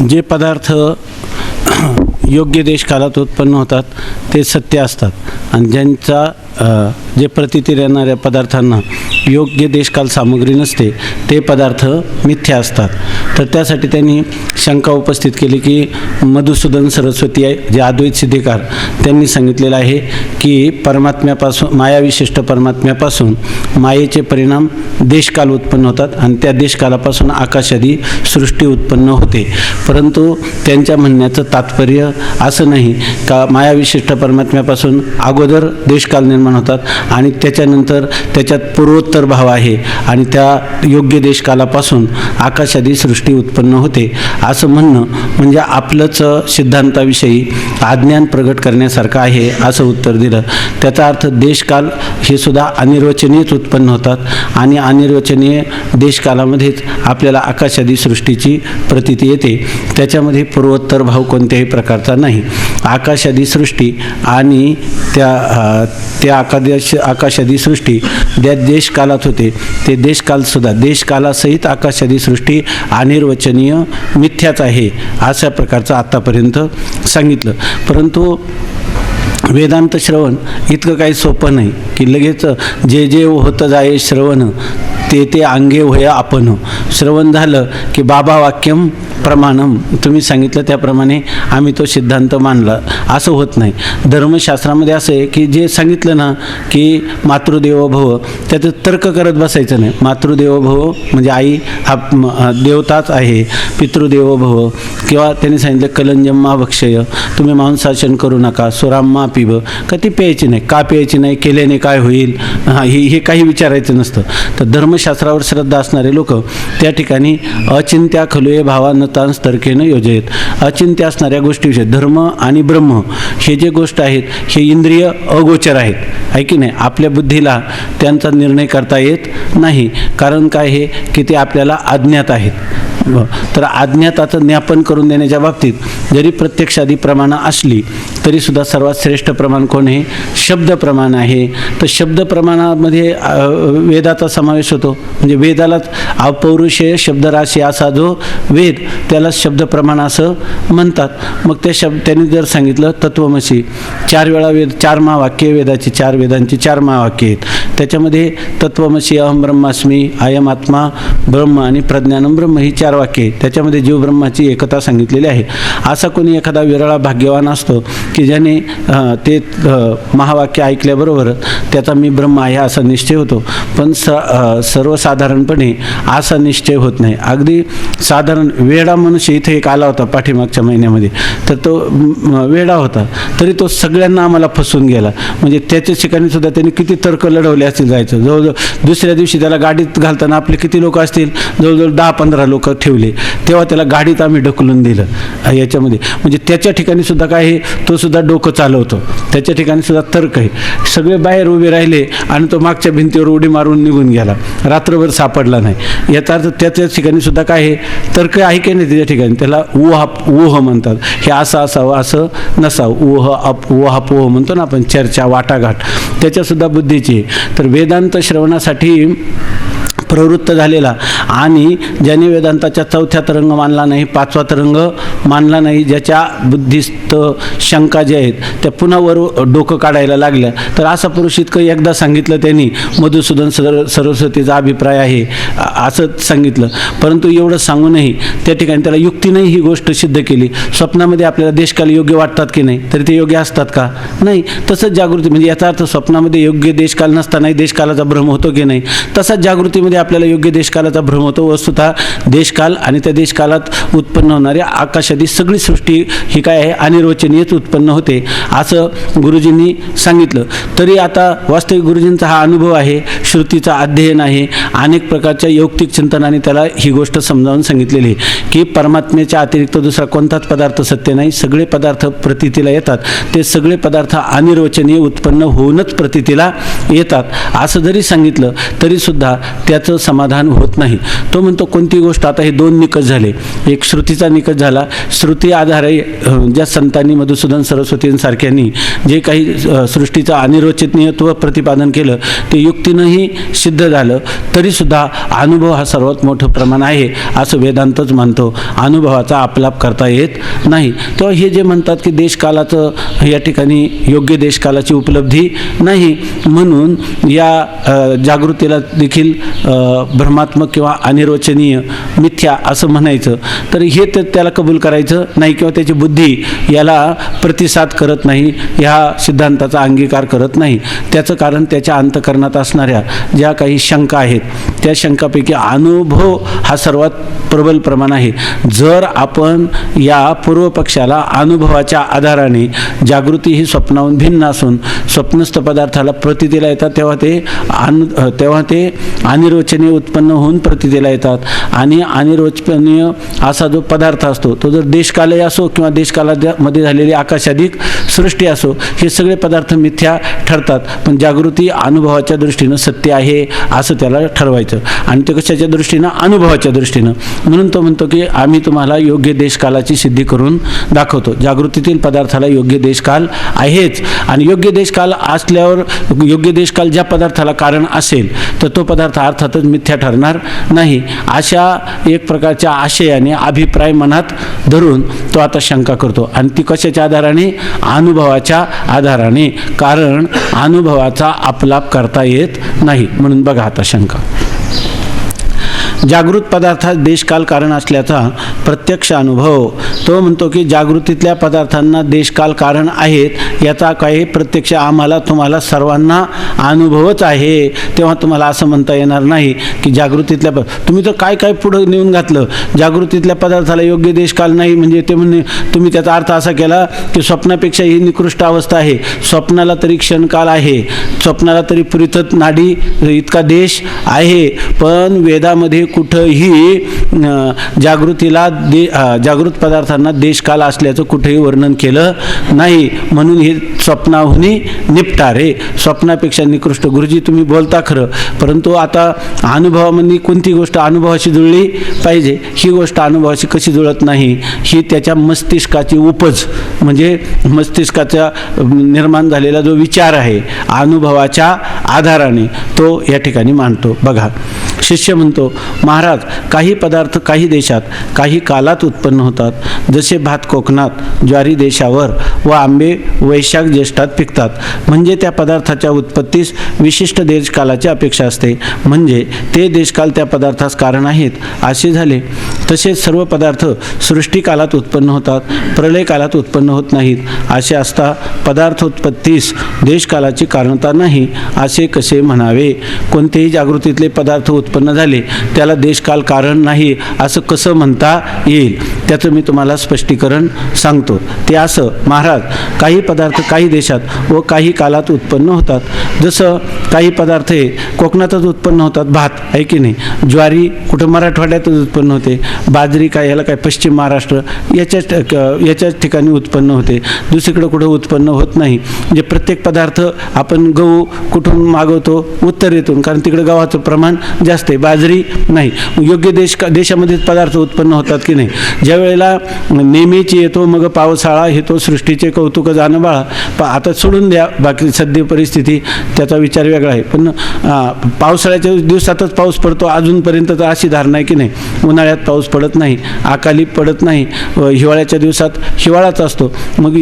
जे पदार्थ योग्य देशकालात उत्पन्न होतात ते सत्य असतात आणि ज्यांचा जे प्रतीतील येणाऱ्या पदार्थांना योग्य देशकाल सामग्री नसते ते पदार्थ मिथ्या असतात. तर त्यासाठी त्यांनी शंका उपस्थित केली की मधुसूदन सरस्वती आहे जे अद्वैत सिद्धिकार त्यांनी सांगितलेलं आहे की परमात्म्यापासून मायाविशिष्ट परमात्म्यापासून मायेचे परिणाम देशकाल उत्पन्न होतात आणि त्या देशकालापासून आकाशादी सृष्टी उत्पन्न होते. परंतु त्यांच्या म्हणण्याचं तात्पर्य असं नाही का मायाविशिष्ट परमात्म्यापासून अगोदर देशकाल निर्माण होतात आणि त्याच्यानंतर त्याच्यात पूर्वोत्तर भाव आहे आणि त्या योग्य देशकालापासून आकाशादी सृष्टी उत्पन्न होते असं म्हणणं म्हणजे आपलंच सिद्धांताविषयी अज्ञान प्रगट करण्यासारखं आहे असं उत्तर दिलं. त्याचा अर्थ देशकाल हे सुद्धा अनिर्वचनीयच उत्पन्न होतात आणि अनिर्वचनीय देशकालामध्येच आपल्याला आकाशादी सृष्टीची प्रतीती येते. त्याच्यामध्ये पूर्वोत्तर भाव कोणत्याही प्रकारचा नाही. आकाशादी सृष्टी आणि त्या आकाशादी सृष्टी ज्या देशकालात होते ते देशकालसुद्धा देशकालासहित आकाशादी सृष्टी अनिर्वचनीय मिथ्याच आहे अशा प्रकारचं आत्तापर्यंत सांगितलं. परंतु वेदांत श्रवण इतकं काही सोपं नाही की लगेच जे जे होतं जाये श्रवण ते अंगे होय आपण. श्रवण झालं की बाबा वाक्यम प्रमाणम तुम्ही सांगितलं त्याप्रमाणे आम्ही तो सिद्धांत मानला असं होत नाही. धर्मशास्त्रामध्ये असं आहे की जे सांगितलं ना की मातृदेवो भव त्याचं तर्क करत बसायचं नाही. मातृदेवो भव म्हणजे आई हा देवताच आहे. पितृदेवो भव किंवा त्यांनी सांगितलं कलंजम्मा भक्षय तुम्ही मांसाशन करू नका. सुराम्मा पिब का ती प्यायची नाही का प्यायची नाही केल्याने काय होईल हे काही विचारायचं नसतं. तर धर्मशास्त्रावर श्रद्धा असणारे लोक त्या ठिकाणी अचिंत्या खलुये भावानं तांस तर्केनं योजयेत अचिंत्य असणाऱ्या गोष्टीविषयी धर्म आणि ब्रह्म हे जे गोष्ट आहेत हे इंद्रिय अगोचर आहेत आहे की नाही. आपल्या बुद्धीला त्यांचा निर्णय करता येत नाही. कारण काय हे की ते आपल्याला अज्ञात आहेत. तर अज्ञाताचं ज्ञापन करून देण्याच्या बाबतीत जरी प्रत्यक्षादी प्रमाणं असली तरीसुद्धा सर्वात श्रेष्ठ प्रमाण कोण आहे शब्द प्रमाण आहे. तर शब्द प्रमाणामध्ये वेदाचा समावेश होतो. म्हणजे वेदालाच अपौरुषेय शब्दराशी असा जो वेद त्याला शब्द प्रमाण असं म्हणतात. मग त्या त्यांनी जर सांगितलं तत्वमसी 4 वेळा वेद 4 महावाक्य वेदाची 4 वेदांची 4 महावाक्य आहेत. त्याच्यामध्ये तत्वमसी अहम ब्रह्मास्मी अयम आत्मा ब्रह्म आणि प्रज्ञानम ब्रह्म ही 4 वाक्य आहेत. त्याच्यामध्ये जीव ब्रह्माची एकता सांगितलेली आहे. असा कोणी एखादा विरळा भाग्यवान असतो की ज्याने ते महावाक्य ऐकल्याबरोबर त्याचा मी ब्रह्म आहे असा निश्चय होतो. पण सर्वसाधारणपणे असा निश्चय होत नाही. अगदी साधारण वेडा मनुष्य इथे एक आला होता पाठीमागच्या महिन्यामध्ये. तर तो वेडा होता तरी तो सगळ्यांना आम्हाला फसवून गेला. म्हणजे त्याच्या ठिकाणी सुद्धा त्यांनी किती तर्क लढवले असतील जायचं. जवळजवळ दुसऱ्या दिवशी त्याला गाडीत घालताना आपले किती लोक असतील जवळजवळ 10-15 लोक ठेवले. तेव्हा त्याला गाडीत आम्ही ढकलून दिलं याच्यामध्ये. म्हणजे त्याच्या ठिकाणी सुद्धा काय आहे तो सुद्धा डोकं चालवतो. त्याच्या ठिकाणी सुद्धा तर्क आहे. सगळे बाहेर उभे राहिले आणि तो मागच्या भिंतीवर उडी मारून निघून गेला. रात्रभर सापडला नाही. याचा अर्थ त्याच्या ठिकाणी सुद्धा काय आहे तर्क आहे की नाही त्याच्या ठिकाणी. त्याला ऊह म्हणतात. हे असं असावं असं नसावं. ऊहापोह म्हणतो ना आपण चर्चा वाटाघाट त्याच्यासुद्धा बुद्धीची. तर वेदांत श्रवणासाठी प्रवृत्त झालेला आणि ज्याने वेदांताच्या 4थ्या तरंग मानला नाही 5वा तरंग मानला नाही ज्याच्या बुद्धिस्त शंका ज्या आहेत त्या पुन्हा वर डोकं काढायला लागल्या तर असा पुरुष इतकं एकदा सांगितलं त्यांनी मधुसूदन सरस्वतीचा अभिप्राय आहे असं सांगितलं. परंतु एवढं सांगूनही त्या ठिकाणी त्याला युक्तीनेही ही गोष्ट सिद्ध केली. स्वप्नामध्ये आपल्याला देशकाल योग्य वाटतात की नाही तरी ते योग्य असतात का नाही. तसंच जागृती म्हणजे याचा अर्थ स्वप्नामध्ये योग्य देशकाल नसतानाही देशकालाचा भ्रम होतो की नाही. तसाच जागृतीमध्ये आपल्याला योग्य देशकालाचा भ्रम होतो. वस्तुतः देशकाल आणि त्या देशकालात उत्पन्न होणारी आकाशादी सगळी सृष्टी ही काय आहे, अनिर्वचनीयच उत्पन्न होते असं गुरुजींनी सांगितलं. तरी आता वास्तविक गुरुजींचा हा अनुभव आहे, श्रुतीचा अध्ययन आहे, अनेक प्रकारच्या यौक्तिक चिंतनाने त्याला ही गोष्ट समजावून सांगितलेली आहे की परमात्म्याच्या अतिरिक्त दुसरा कोणताच पदार्थ सत्य नाही. सगळे पदार्थ प्रतीतीला येतात, ते सगळे पदार्थ अनिर्वचनीय उत्पन्न होऊनच प्रतीतीला येतात असं जरी सांगितलं तरी सुद्धा त्याचं समाधान होत नाही. तो म्हणतो कोणती गोष्ट, आता हे दोन निकष झाले, एक श्रुतीचा निकष झाला. श्रुती आधारे ज्या संतांनी मधुसूदन सरस्वतींसारख्यांनी जे काही सृष्टीचं अनिर्वचनीयत्व प्रतिपादन केलं ते युक्तीनंही सिद्ध झालं, तरीसुद्धा अनुभव हा सर्वात मोठं प्रमाण आहे असं वेदांतच मानतो. अनुभवाचा आपलाप करता येत नाही. तेव्हा हे जे म्हणतात की देशकालाचं या ठिकाणी योग्य देशकालाची उपलब्धी नाही, म्हणून या जागृतीला देखील भ्रमात्मक किंवा अनिर्वचनीय मिथ्या असं म्हणायचं, तर हे तर त्याला कबूल करायचं नाही किंवा त्याची बुद्धी याला प्रतिसाद करत नाही, ह्या सिद्धांताचा अंगीकार करत नाही. त्याचं कारण त्याच्या अंतःकरणात असणाऱ्या ज्या काही शंका आहेत त्या शंकापैकी अनुभव हा सर्वात प्रबल प्रमाण आहे. जर आपण या पूर्व पक्षाला अनुभवाच्या आधाराने जागृती ही स्वप्नाहून भिन्न असून स्वप्नस्थ पदार्थाला प्रतीतीला येतात तेव्हा ते अनिर्वचनीय उत्पन्न होऊन प्रतीतीला येतात, आणि अनिर्वचनीय असा जो पदार्थ असतो तो जर देशकालही असो किंवा देशकालामध्ये झालेली आकाशाधिक सृष्टी असो, हे सगळे पदार्थ मिथ्या ठरतात. पण जागृती अनुभवाच्या दृष्टीनं सत्य आहे असं त्याला ठरवायचं, आणि ते कशाच्या दृष्टीनं, अनुभवाच्या दृष्टीनं. म्हणून तो म्हणतो की आम्ही तुम्हाला योग्य देशकालाची सिद्धी करून दाखवतो. जागृतीतील पदार्थाला योग्य देशकाल आहेच, आणि योग्य देशकाल असल्यावर योग्य देशकाल ज्या पदार्थाला कारण असेल तर तो पदार्थ अर्थातच मिथ्या ठरणार नाही. अशा एक प्रकारच्या आशयाने अभिप्राय मनात धरून तो आता शंका करतो, आणि ती कशाच्या आधाराने, अनुभवाच्या आधाराने, कारण अनुभवाचा आपलाप करता येत नाही. म्हणून बघा आता शंका. जागृत पदार्थात देशकाल कारण असल्याचा प्रत्यक्ष अनुभव. तो म्हणतो की जागृतीतल्या पदार्थांना देशकाल कारण आहेत याचा काही प्रत्यक्ष आम्हाला तुम्हाला सर्वांना अनुभवच आहे. तेव्हा तुम्हाला असं म्हणता येणार नाही की जागृतीतल्या तुम्ही तर काय काय पुढं नेऊन घातलं, जागृतीतल्या पदार्थाला योग्य देशकाल नाही म्हणजे ते म्हणणे तुम्ही त्याचा अर्थ असा केला की स्वप्नापेक्षा ही निकृष्ट अवस्था आहे, स्वप्नाला तरी क्षणकाल आहे, स्वप्नाला तरी पुरितत नाडी इतका देश आहे. पण वेदामध्ये कुठंही जागृतीला जागृत पदार्थांना देशकाल असल्याचं कुठेही वर्णन केलं नाही. म्हणून हे स्वप्नाहुनी निपटारे, स्वप्नापेक्षा निकृष्ट. गुरुजी तुम्ही बोलता खरं, परंतु आता अनुभवामध्ये कोणती गोष्ट अनुभवाशी जुळली पाहिजे, ही गोष्ट अनुभवाशी कशी जुळत नाही, ही त्याच्या मस्तिष्काची उपज म्हणजे मस्तिष्काचा निर्माण झालेला जो विचार आहे अनुभवाच्या आधाराने तो या ठिकाणी मांडतो. बघा शिष्य म्हणतो, महाराज काही पदार्थ काही देशात काही कालात उत्पन्न होतात, जसे भात कोकणात, ज्वारी देशावर व आंबे वैशाख ज्येष्ठात पिकतात. म्हणजे त्या पदार्थाच्या उत्पत्तीस विशिष्ट देशकालाची अपेक्षा असते, म्हणजे ते देशकाल त्या पदार्थास कारण आहेत असे झाले. तसेच सर्व पदार्थ सृष्टिकालात उत्पन्न होतात, प्रलय कालात उत्पन्न होत नाहीत. असे असता पदार्थ उत्पत्तीस देशकालाची कारणता नाही असे कसे म्हणावे. कोणतेही जागृतीतले पदार्थ उत्पन्न झाले त्याला देशकाल कारण नाही असं कसं म्हणता येईल, त्याचं मी तुम्हाला स्पष्टीकरण सांगतो. ते असं, महाराज काही पदार्थ काही देशात व काही कालात उत्पन्न होतात. जसं काही पदार्थ हे कोकणातच उत्पन्न होतात, भात आहे की नाही, ज्वारी कुठं मराठवाड्यातच उत्पन्न होते, बाजरी काय याला काय पश्चिम महाराष्ट्र याच्याच ठिकाणी उत्पन्न होते, दुसरीकडे कुठं उत्पन्न होत नाही. म्हणजे प्रत्येक पदार्थ आपण गहू कुठून मागवतो, उत्तरेतून, कारण तिकडे गव्हाचं प्रमाण जास्त आहे, बाजरी नाही. योग्य देशामध्ये पदार्थ उत्पन्न होतात की नाही. ज्या वेळेला नेहमीची येतो मग पावसाळा हे तो सृष्टीचे कौतुक जाणं बाळा, आता सोडून द्या बाकी सध्या परिस्थिती त्याचा विचार वेगळा आहे. पण पावसाळ्याच्या दिवसातच पाऊस पडतो अजूनपर्यंत तर अशी धारणा आहे की नाही. उन्हाळ्यात पाऊस पडत नाही, अकाली पडत नाही, हिवाळ्याच्या दिवसात हिवाळाच असतो. मग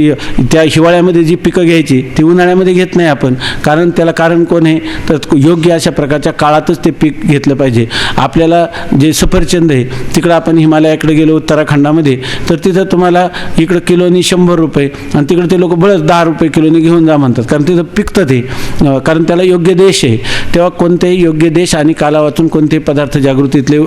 त्या हिवाळ्यामध्ये जी पिकं घ्यायची ती उन्हाळ्यामध्ये घेत नाही आपण, कारण त्याला कारण कोण आहे तर योग्य अशा प्रकारच्या काळातच ते पीक घेतलं पाहिजे. आपल्याला जे सफरचंद आहे तिकडं आपण हिमालयाकडे गेलो उत्तराखंडामध्ये तर तिथं तुम्हाला इकडं किलोनी 100 रुपये आणि तिकडे ते लोक बळच 10 रुपये किलोनी घेऊन जा म्हणतात, कारण तिथं पिकतं ते, कारण त्याला योग्य योग्य देश आहे तेव्हा कोणतेही योग्य देश आणि काला वाचून कोणतेही पदार्थ जागृतीतले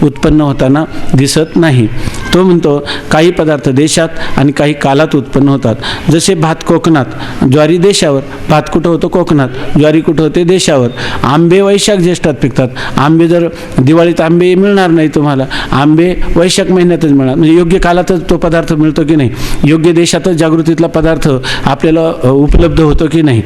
उत्पन्न होताना दिसत नाही. तो म्हणतो काही पदार्थ देशात आणि काही कालात उत्पन्न होतात. जसे भात कोकणात, ज्वारी देशावर. भात कुठं होतं? कोकणात. ज्वारी कुठं होते? देशावर. आंबे वैशाख ज्येष्ठात पिकतात. आंबे जर दिवाळीत आंबे मिळणार नाही तुम्हाला, आंबे वैशाख महिन्यातच मिळणार. म्हणजे योग्य कालातच तो पदार्थ मिळतो की नाही, योग्य देशातच जागृतीतला पदार्थ आपल्याला उपलब्ध होतो की नाही.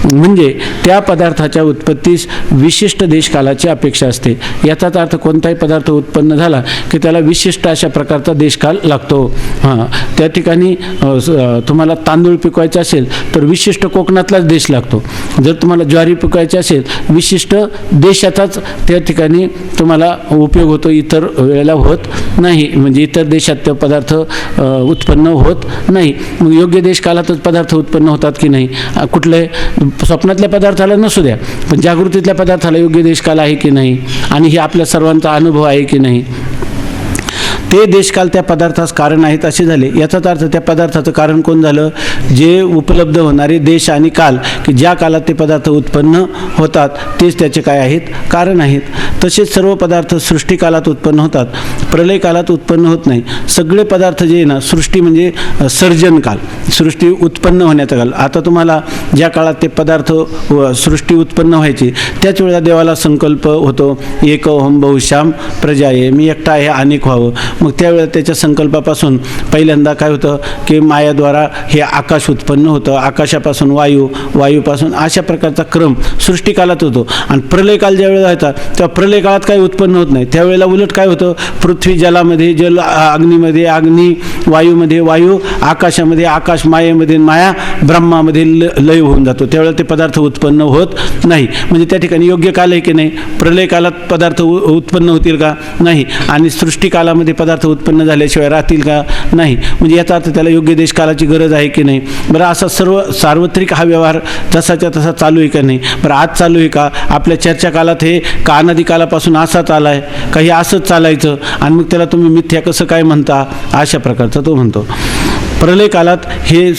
म्हणजे त्या पदार्थाच्या उत्पत्तीस विशिष्ट देशकालाची अपेक्षा असते. याचाच अर्थ कोणताही पदार्थ उत्पन्न झाला की त्याला विशिष्ट अशा प्रकारचा देशकाल लागतो. त्या ठिकाणी तुम्हाला तांदूळ पिकवायचे असेल तर विशिष्ट कोकणातलाच देश लागतो. जर तुम्हाला ज्वारी पिकवायची असेल विशिष्ट देशाचाच त्या ठिकाणी तुम्हाला उपयोग होतो, इतर वेळेला होत नाही. म्हणजे इतर देशात ते पदार्थ उत्पन्न होत नाही. मग योग्य देशकालातच पदार्थ उत्पन्न होतात की नाही. कुठले स्वप्नातल्या पदार्थाला नसू द्या, पण जागृतीतल्या पदार्थाला योग्य देशकाल आहे की नाही, आणि हे आपल्या सर्वांचा अनुभव आहे की नाही. ते देशकाल त्या पदार्थास कारण आहेत असे झाले. याचाच अर्थ त्या पदार्थाचं कारण कोण झालं? जे उपलब्ध होणारे देश आणि काल, की ज्या कालात ते पदार्थ उत्पन्न होतात तेच त्याचे काय आहेत? कारण आहेत. तसेच सर्व पदार्थ सृष्टीकालात उत्पन्न होतात, प्रलय कालात उत्पन्न होत नाही. सगळे पदार्थ जे आहे ना, सृष्टी म्हणजे सर्जन काल, सृष्टी उत्पन्न होण्याचा काल. आता तुम्हाला ज्या काळात ते पदार्थ सृष्टी उत्पन्न व्हायची त्याच वेळेला देवाला संकल्प होतो, एक ओम बहुश्याम प्रजाये, मी एकटा आहे अनेक व्हावं. मग त्यावेळेला त्याच्या संकल्पापासून पहिल्यांदा काय होतं की मायाद्वारा हे आकाश उत्पन्न होतं, आकाशापासून वायू, वायूपासून अशा प्रकारचा क्रम सृष्टिकालात होतो. आणि प्रलयकाल ज्यावेळेला व्हायचा तेव्हा प्रलयकाळात काही उत्पन्न होत नाही. त्यावेळेला उलट काय होतं? पृथ्वी जलामध्ये, जल अग्नीमध्ये, अग्नी वायूमध्ये, वायू आकाशामध्ये, आकाश मायेमध्ये, माया ब्रह्मामध्ये लय होऊन जातो. त्यावेळेला ते पदार्थ उत्पन्न होत नाही. म्हणजे त्या ठिकाणी योग्य काल आहे की नाही? प्रलय कालात पदार्थ उत्पन्न होतील का? नाही. आणि सृष्टिकालामध्ये पदार्थ उत्पन्न झाल्याशिवाय राहतील का? नाही. म्हणजे याचा अर्थ त्याला योग्य देशकालाची गरज आहे की नाही. बरं, असा सार्वत्रिक हा व्यवहार जसाच्या तसा चालू आहे का नाही? बरं, आज चालू आहे का? आपल्या चर्चा कालात हे का अनादी कालापासून असा चालाय का? हे असंच चालायचं आणि मग त्याला तुम्ही मिथ्या कसं काय म्हणता? अशा प्रकारचा तो म्हणतो. प्रलय कालात हे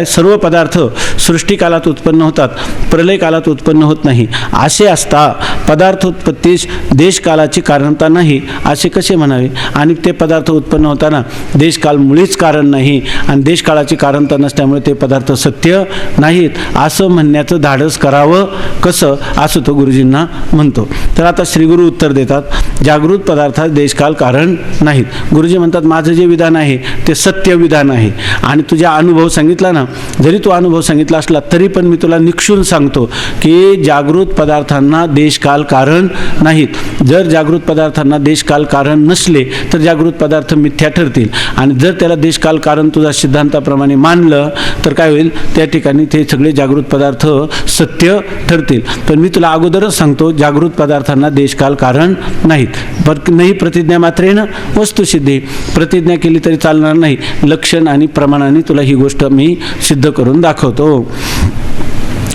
सर्व पदार्थ सृष्टिकालात उत्पन्न होतात, प्रलय कालात उत्पन्न होत नाही. असे असता पदार्थ उत्पत्तीस देशकालाची कारणता नाही असे कसे म्हणावे? आणि ते पदार्थ उत्पन्न होताना देशकाल मुळीच कारण नाही आणि देशकाळाची कारणता नसल्यामुळे ते पदार्थ सत्य नाहीत असं म्हणण्याचं धाडस करावं कसं, असं तो गुरुजींना म्हणतो. तर आता श्रीगुरु उत्तर देतात, जागृत पदार्थात देशकाल कारण नाहीत. गुरुजी म्हणतात माझं जे विधान आहे ते सत्य विधान आहे आणि तुझा अनुभव सांगितला ना, जरी तो अनुभव सांगितला असला तरी पण मी तुला निक्षून सांगतो की जागृत पदार्थांना देशकाल कारण नाहीत. जर जागृत पदार्थांना देशकाल कारण नसले तर जागृत पदार्थ मिथ्या ठरतील आणि जर त्याला देशकाल कारण तुझ्या सिद्धांताप्रमाणे मानलं तर काय होईल? त्या ठिकाणी ते सगळे जागृत पदार्थ सत्य ठरतील. पण मी तुला अगोदरच सांगतो जागृत पदार्थांना देशकाल कारण नाहीत. नाही प्रतिज्ञा मात्रेनं वस्तुसिद्धी, प्रतिज्ञा केली तरी चालणार नाही, लक्षण आणि प्रमाणाने तुला ही गोष्ट मी सिद्ध करून दाखवतो.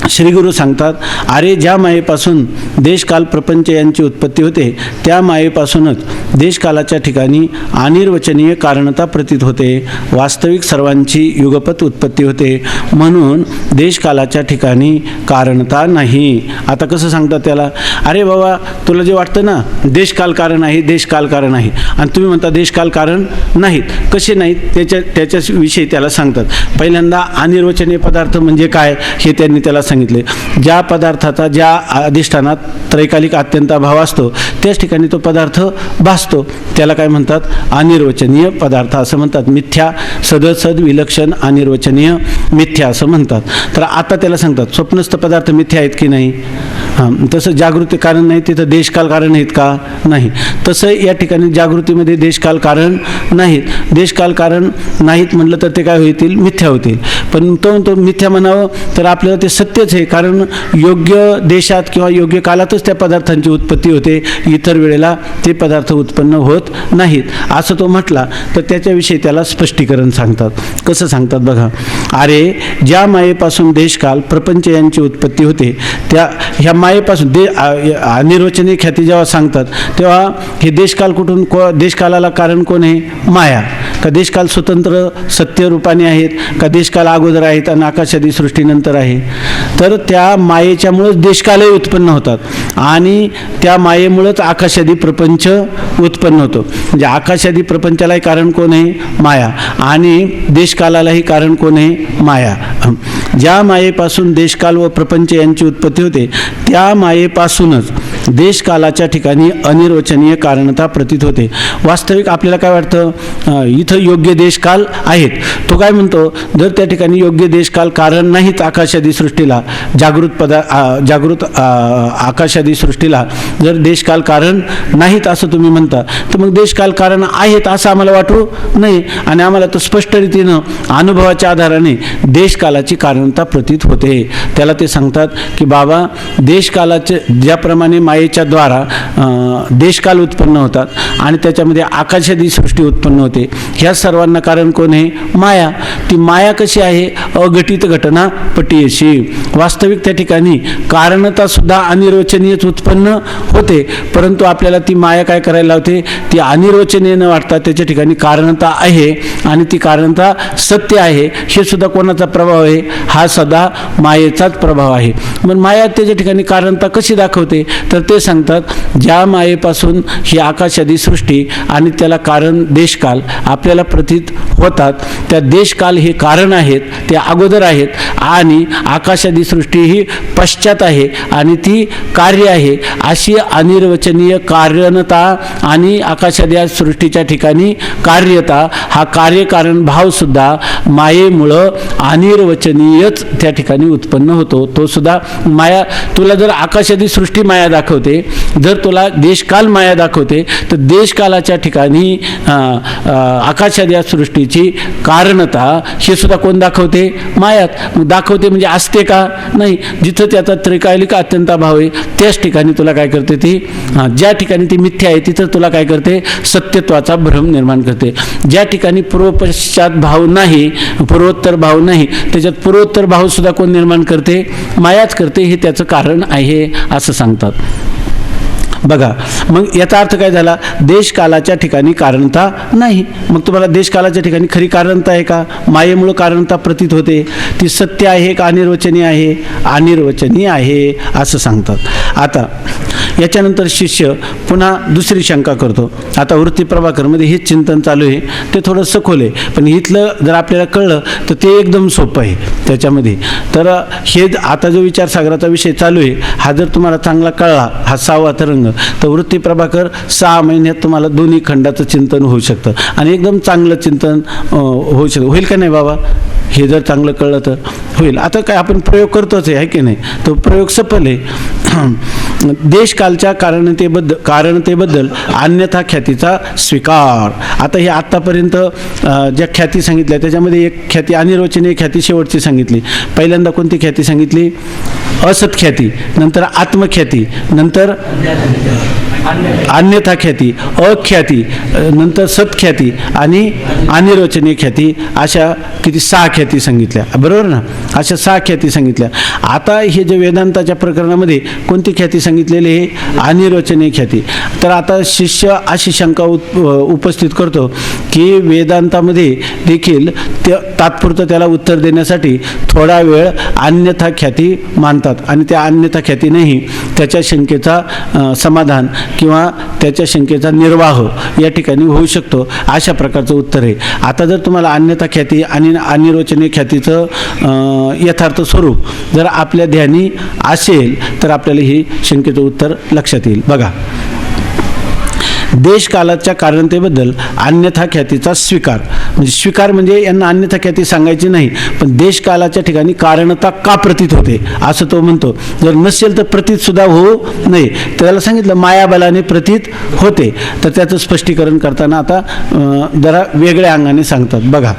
श्रीगुरु सांगतात, अरे ज्या मायेपासून देशकाल प्रपंच यांची उत्पत्ती होते त्या मायेपासूनच देशकालाच्या ठिकाणी अनिर्वचनीय कारणता प्रतीत होते. वास्तविक सर्वांची युगपत उत्पत्ती होते म्हणून देशकालाच्या ठिकाणी कारणता नाही. आता कसं सांगतात त्याला? अरे बाबा तुला जे वाटतं ना देशकाल कारण आहे, देशकाल कारण आहे, आणि तुम्ही म्हणता देशकाल कारण नाहीत. कसे नाहीत त्याच्याविषयी त्याला सांगतात. पहिल्यांदा अनिर्वचनीय पदार्थ म्हणजे काय हे त्यांनी त्याला सांगितले. ज्या पदार्थाचा ज्या अधिष्ठानात त्रैकालिक अत्यंताभाव असतो त्याच ठिकाणी तो पदार्थ भासतो, त्याला काय म्हणतात? अनिर्वचनीय पदार्थ असं म्हणतात. मिथ्या, सदसद, विलक्षण, अनिर्वचनीय, मिथ्या असं म्हणतात. तर आता त्याला सांगतात स्वप्नस्थ पदार्थ मिथ्या आहेत की नाही? तसं जागृती कारण नाही तिथं देशकाल कारण आहेत का? नाही. तसं या ठिकाणी जागृतीमध्ये देशकाल कारण नाहीत. देशकाल कारण नाहीत म्हटलं तर ते काय होतील? मिथ्या होतील. पण तो मिथ्या म्हणावं तर आपल्याला ते सत्यच आहे, कारण योग्य देशात किंवा योग्य कालातच त्या पदार्थांची उत्पत्ती होते, इतर वेळेला ते पदार्थ उत्पन्न होत नाहीत असं तो म्हटला तर त्याच्याविषयी त्याला स्पष्टीकरण सांगतात. कसं सांगतात बघा. अरे ज्या मायेपासून देशकाल प्रपंच यांची उत्पत्ती होते त्या ह्या मायेपासून अनिर्वचनीय ख्याती जेव्हा सांगतात तेव्हा हे देशकाल कुठून, देशकालाला कारण कोण आहे? माया. का देशकाल स्वतंत्र सत्य रूपाने आहेत, का देशकाल अगोदर आहेत आणि आकाशादी सृष्टीनंतर आहे? तर त्या मायेच्यामुळंच देशकालही उत्पन्न होतात आणि त्या मायेमुळंच आकाशादी प्रपंच उत्पन्न होतो. म्हणजे आकाशादी प्रपंचालाही कारण कोण आहे? माया. आणि देशकालालाही कारण कोण आहे? माया. ज्या मायेपासून देशकाल व प्रपंच यांची उत्पत्ती होते त्या मायेपासूनच देशकालाच्या ठिकाणी अनिर्वचनीय कारणता प्रतीत होते. वास्तविक आपल्याला काय वाटतं? इथं योग्य देशकाल आहेत. तो काय म्हणतो? जर त्या ठिकाणी योग्य देशकाल कारण नाहीत आकाशादी सृष्टीला, जागृत आकाशादी सृष्टीला जर देशकाल कारण नाहीत असं तुम्ही म्हणता, तर मग देशकाल कारण आहेत असं आम्हाला वाटू नये आणि आम्हाला तर स्पष्ट रीतीनं अनुभवाच्या आधाराने देशकालाची कारणता प्रतीत होते. त्याला ते सांगतात की बाबा देशकालाचे ज्याप्रमाणे मायेच्या द्वारा देशकाल उत्पन्न होतात आणि त्याच्यामध्ये आकाशादी सृष्टी उत्पन्न होते, ह्या सर्वांना कारण कोण आहे? माया. ती माया कशी आहे? अघटित घटना पटीयशी. वास्तविक त्या ठिकाणी कारणता सुद्धा अनिर्वचनीयच उत्पन्न होते, परंतु आपल्याला ती माया काय करायला लावते? ती अनिर्वचनीय न वाटता त्याच्या ठिकाणी कारणता आहे आणि ती कारणता सत्य आहे. हे सुद्धा कोणाचा प्रभाव आहे? हा सदा मायेचाच प्रभाव आहे. मग माया त्याच्या ठिकाणी कारणता कशी दाखवते? तर ते सांगतात ज्या मायेपासून ही आकाशादी सृष्टी आणि त्याला कारण देशकाल आपल्याला प्रतीत होतात, त्या देशकाल हे कारण आहेत, ते अगोदर आहेत आणि आकाशादी सृष्टी ही पश्चात आहे आणि ती कार्य आहे. अशी अनिर्वचनीय कारणता आणि आकाशादी सृष्टीच्या ठिकाणी कार्यता हा कार्यकारण भाव सुद्धा मायेमुळं अनिर्वचनीयच त्या ठिकाणी उत्पन्न होतो. तो सुद्धा माया तुला जर आकाशादी सृष्टी माया दाखवते, जर तुला देशकाल माया दाखवते, तर देशकालाच्या ठिकाणी आकाशादी सृष्टीची कारणता हे सुद्धा कोण दाखवते? मायात. दाखवते म्हणजे असते का? नाही. जिथं त्याचा त्रैकालिक अत्यंताभाव आहे त्याच ठिकाणी तुला काय करते? ती ज्या ठिकाणी ती मिथ्या आहे तिथं तुला काय करते? सत्यत्वाचा भ्रम निर्माण करते. ज्या ठिकाणी पूर्वपश्चात भाव नाही, पूर्वोत्तर भाव नाही, त्याच्यात पूर्वोत्तर भाव सुद्धा कोण निर्माण करते? मायाच करते. हे त्याचं कारण आहे असं सांगतात. बघा, मग याचा अर्थ काय झाला? देशकालाच्या ठिकाणी कारणता नाही. मग तुम्हाला देशकालाच्या ठिकाणी खरी कारणता आहे का? मायेमुळं कारणता प्रतीत होते. ती सत्य आहे का अनिर्वचनीय आहे? अनिर्वचनीय आहे असं सांगतात. आता याच्यानंतर शिष्य पुन्हा दुसरी शंका करतो. आता वृत्ती प्रभाकरमध्ये हेच चिंतन चालू आहे, ते थोडं सखोल आहे, पण इथलं जर आपल्याला कळलं तर ते एकदम सोपं आहे त्याच्यामध्ये. तर हे आता जो विचारसागराचा विषय चालू आहे हा जर तुम्हाला चांगला कळला, हा 6वा तरंग, तर वृत्ती प्रभाकर 6 महिन्यात तुम्हाला दोन्ही खंडाचं चिंतन होऊ शकतं आणि एकदम चांगलं चिंतन होऊ शकतं. होईल का नाही बाबा? हे जर चांगलं कळलं तर होईल. आता काय आपण प्रयोग करतोच आहे की नाही? तो प्रयोग सफल आहे. देशकालच्या कारणतेबद्दल अन्यथा ख्यातीचा स्वीकार. आता हे आत्तापर्यंत ज्या ख्याती सांगितल्या त्याच्यामध्ये एक ख्याती अनिर्वचनीय ख्याती शेवटची सांगितली. पहिल्यांदा कोणती ख्याती सांगितली? असत ख्याती, नंतर आत्मख्याती, नंतर अन्यथा ख्याती, अख्याती, नंतर सत्ख्याती आणि अनिर्वचनीय ख्याती, अशा किती 6 ख्याती सांगितल्या, बरोबर ना? अशा 6 ख्याती सांगितल्या. आता हे जे वेदांताच्या प्रकरणामध्ये कोणती ख्याती सांगितलेली आहे? अनिर्वचनीय ख्याती. तर आता शिष्य अशी शंका उपस्थित करतो की वेदांतामध्ये देखील तात्पुरतं त्याला उत्तर देण्यासाठी थोडा वेळ अन्यथा ख्याती मानतात आणि त्या अन्यथा ख्यातीनेही त्याच्या शंकेचा समाधान किंवा त्याच्या शंकेचा निर्वाह या ठिकाणी होऊ शकतो, अशा प्रकारचं उत्तर आहे. आता जर तुम्हाला अन्यथा ख्याती आणि अनिर्वचनीय ख्यातीचं यथार्थ स्वरूप जर आपल्या ध्यानी असेल तर आपल्याला ही शंकेचं उत्तर लक्षात येईल. बघा, देशकालाच्या कारणतेबद्दल अन्यथा ख्यातीचा स्वीकार. म्हणजे स्वीकार म्हणजे यांना अन्यथा ख्याती सांगायची नाही, पण देशकालाच्या ठिकाणी कारणता का प्रतीत होते असं तो म्हणतो. जर नसेल तर प्रतीत सुद्धा होऊ नये. त्याला सांगितलं मायाबलाने प्रतीत होते, तर त्याचं स्पष्टीकरण करताना आता जरा वेगळ्या अंगाने सांगतात. बघा,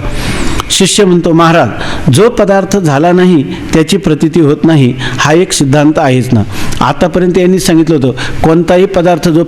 शिष्य म्हणतो, महाराज, जो पदार्थ झाला नाही त्याची प्रतीती होत नाही हा एक सिद्धांत आहेच ना. आतापर्यंत यांनी सांगितलं होतं कोणताही पदार्थ जो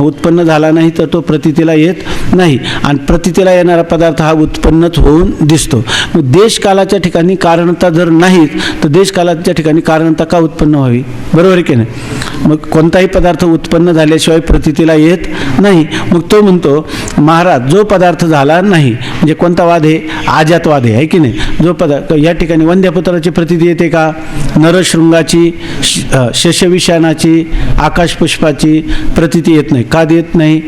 उत्पन्न झाला नाही तर तो प्रतीतीला येत नाही आणि प्रतीतीला येणारा पदार्थ हा उत्पन्नच होऊन दिसतो. मग देशकालाच्या ठिकाणी कारणता जर नाहीत तर देशकालाच्या ठिकाणी कारणता का उत्पन्न व्हावी? बरोबर आहे की नाही? मग कोणताही पदार्थ उत्पन्न झाल्याशिवाय प्रतीतीला येत नाही. मग तो म्हणतो महाराज जो पदार्थ झाला नाही, म्हणजे कोणता वाद आहे? आजातवाद आहे की नाही. जो पदार्थ या ठिकाणी वंद्यपुत्राची प्रतीती येते का? नरशृंगाची, शशविषाणाची, आकाशपुष्पाची प्रतीती येत नाही. का देत नाही?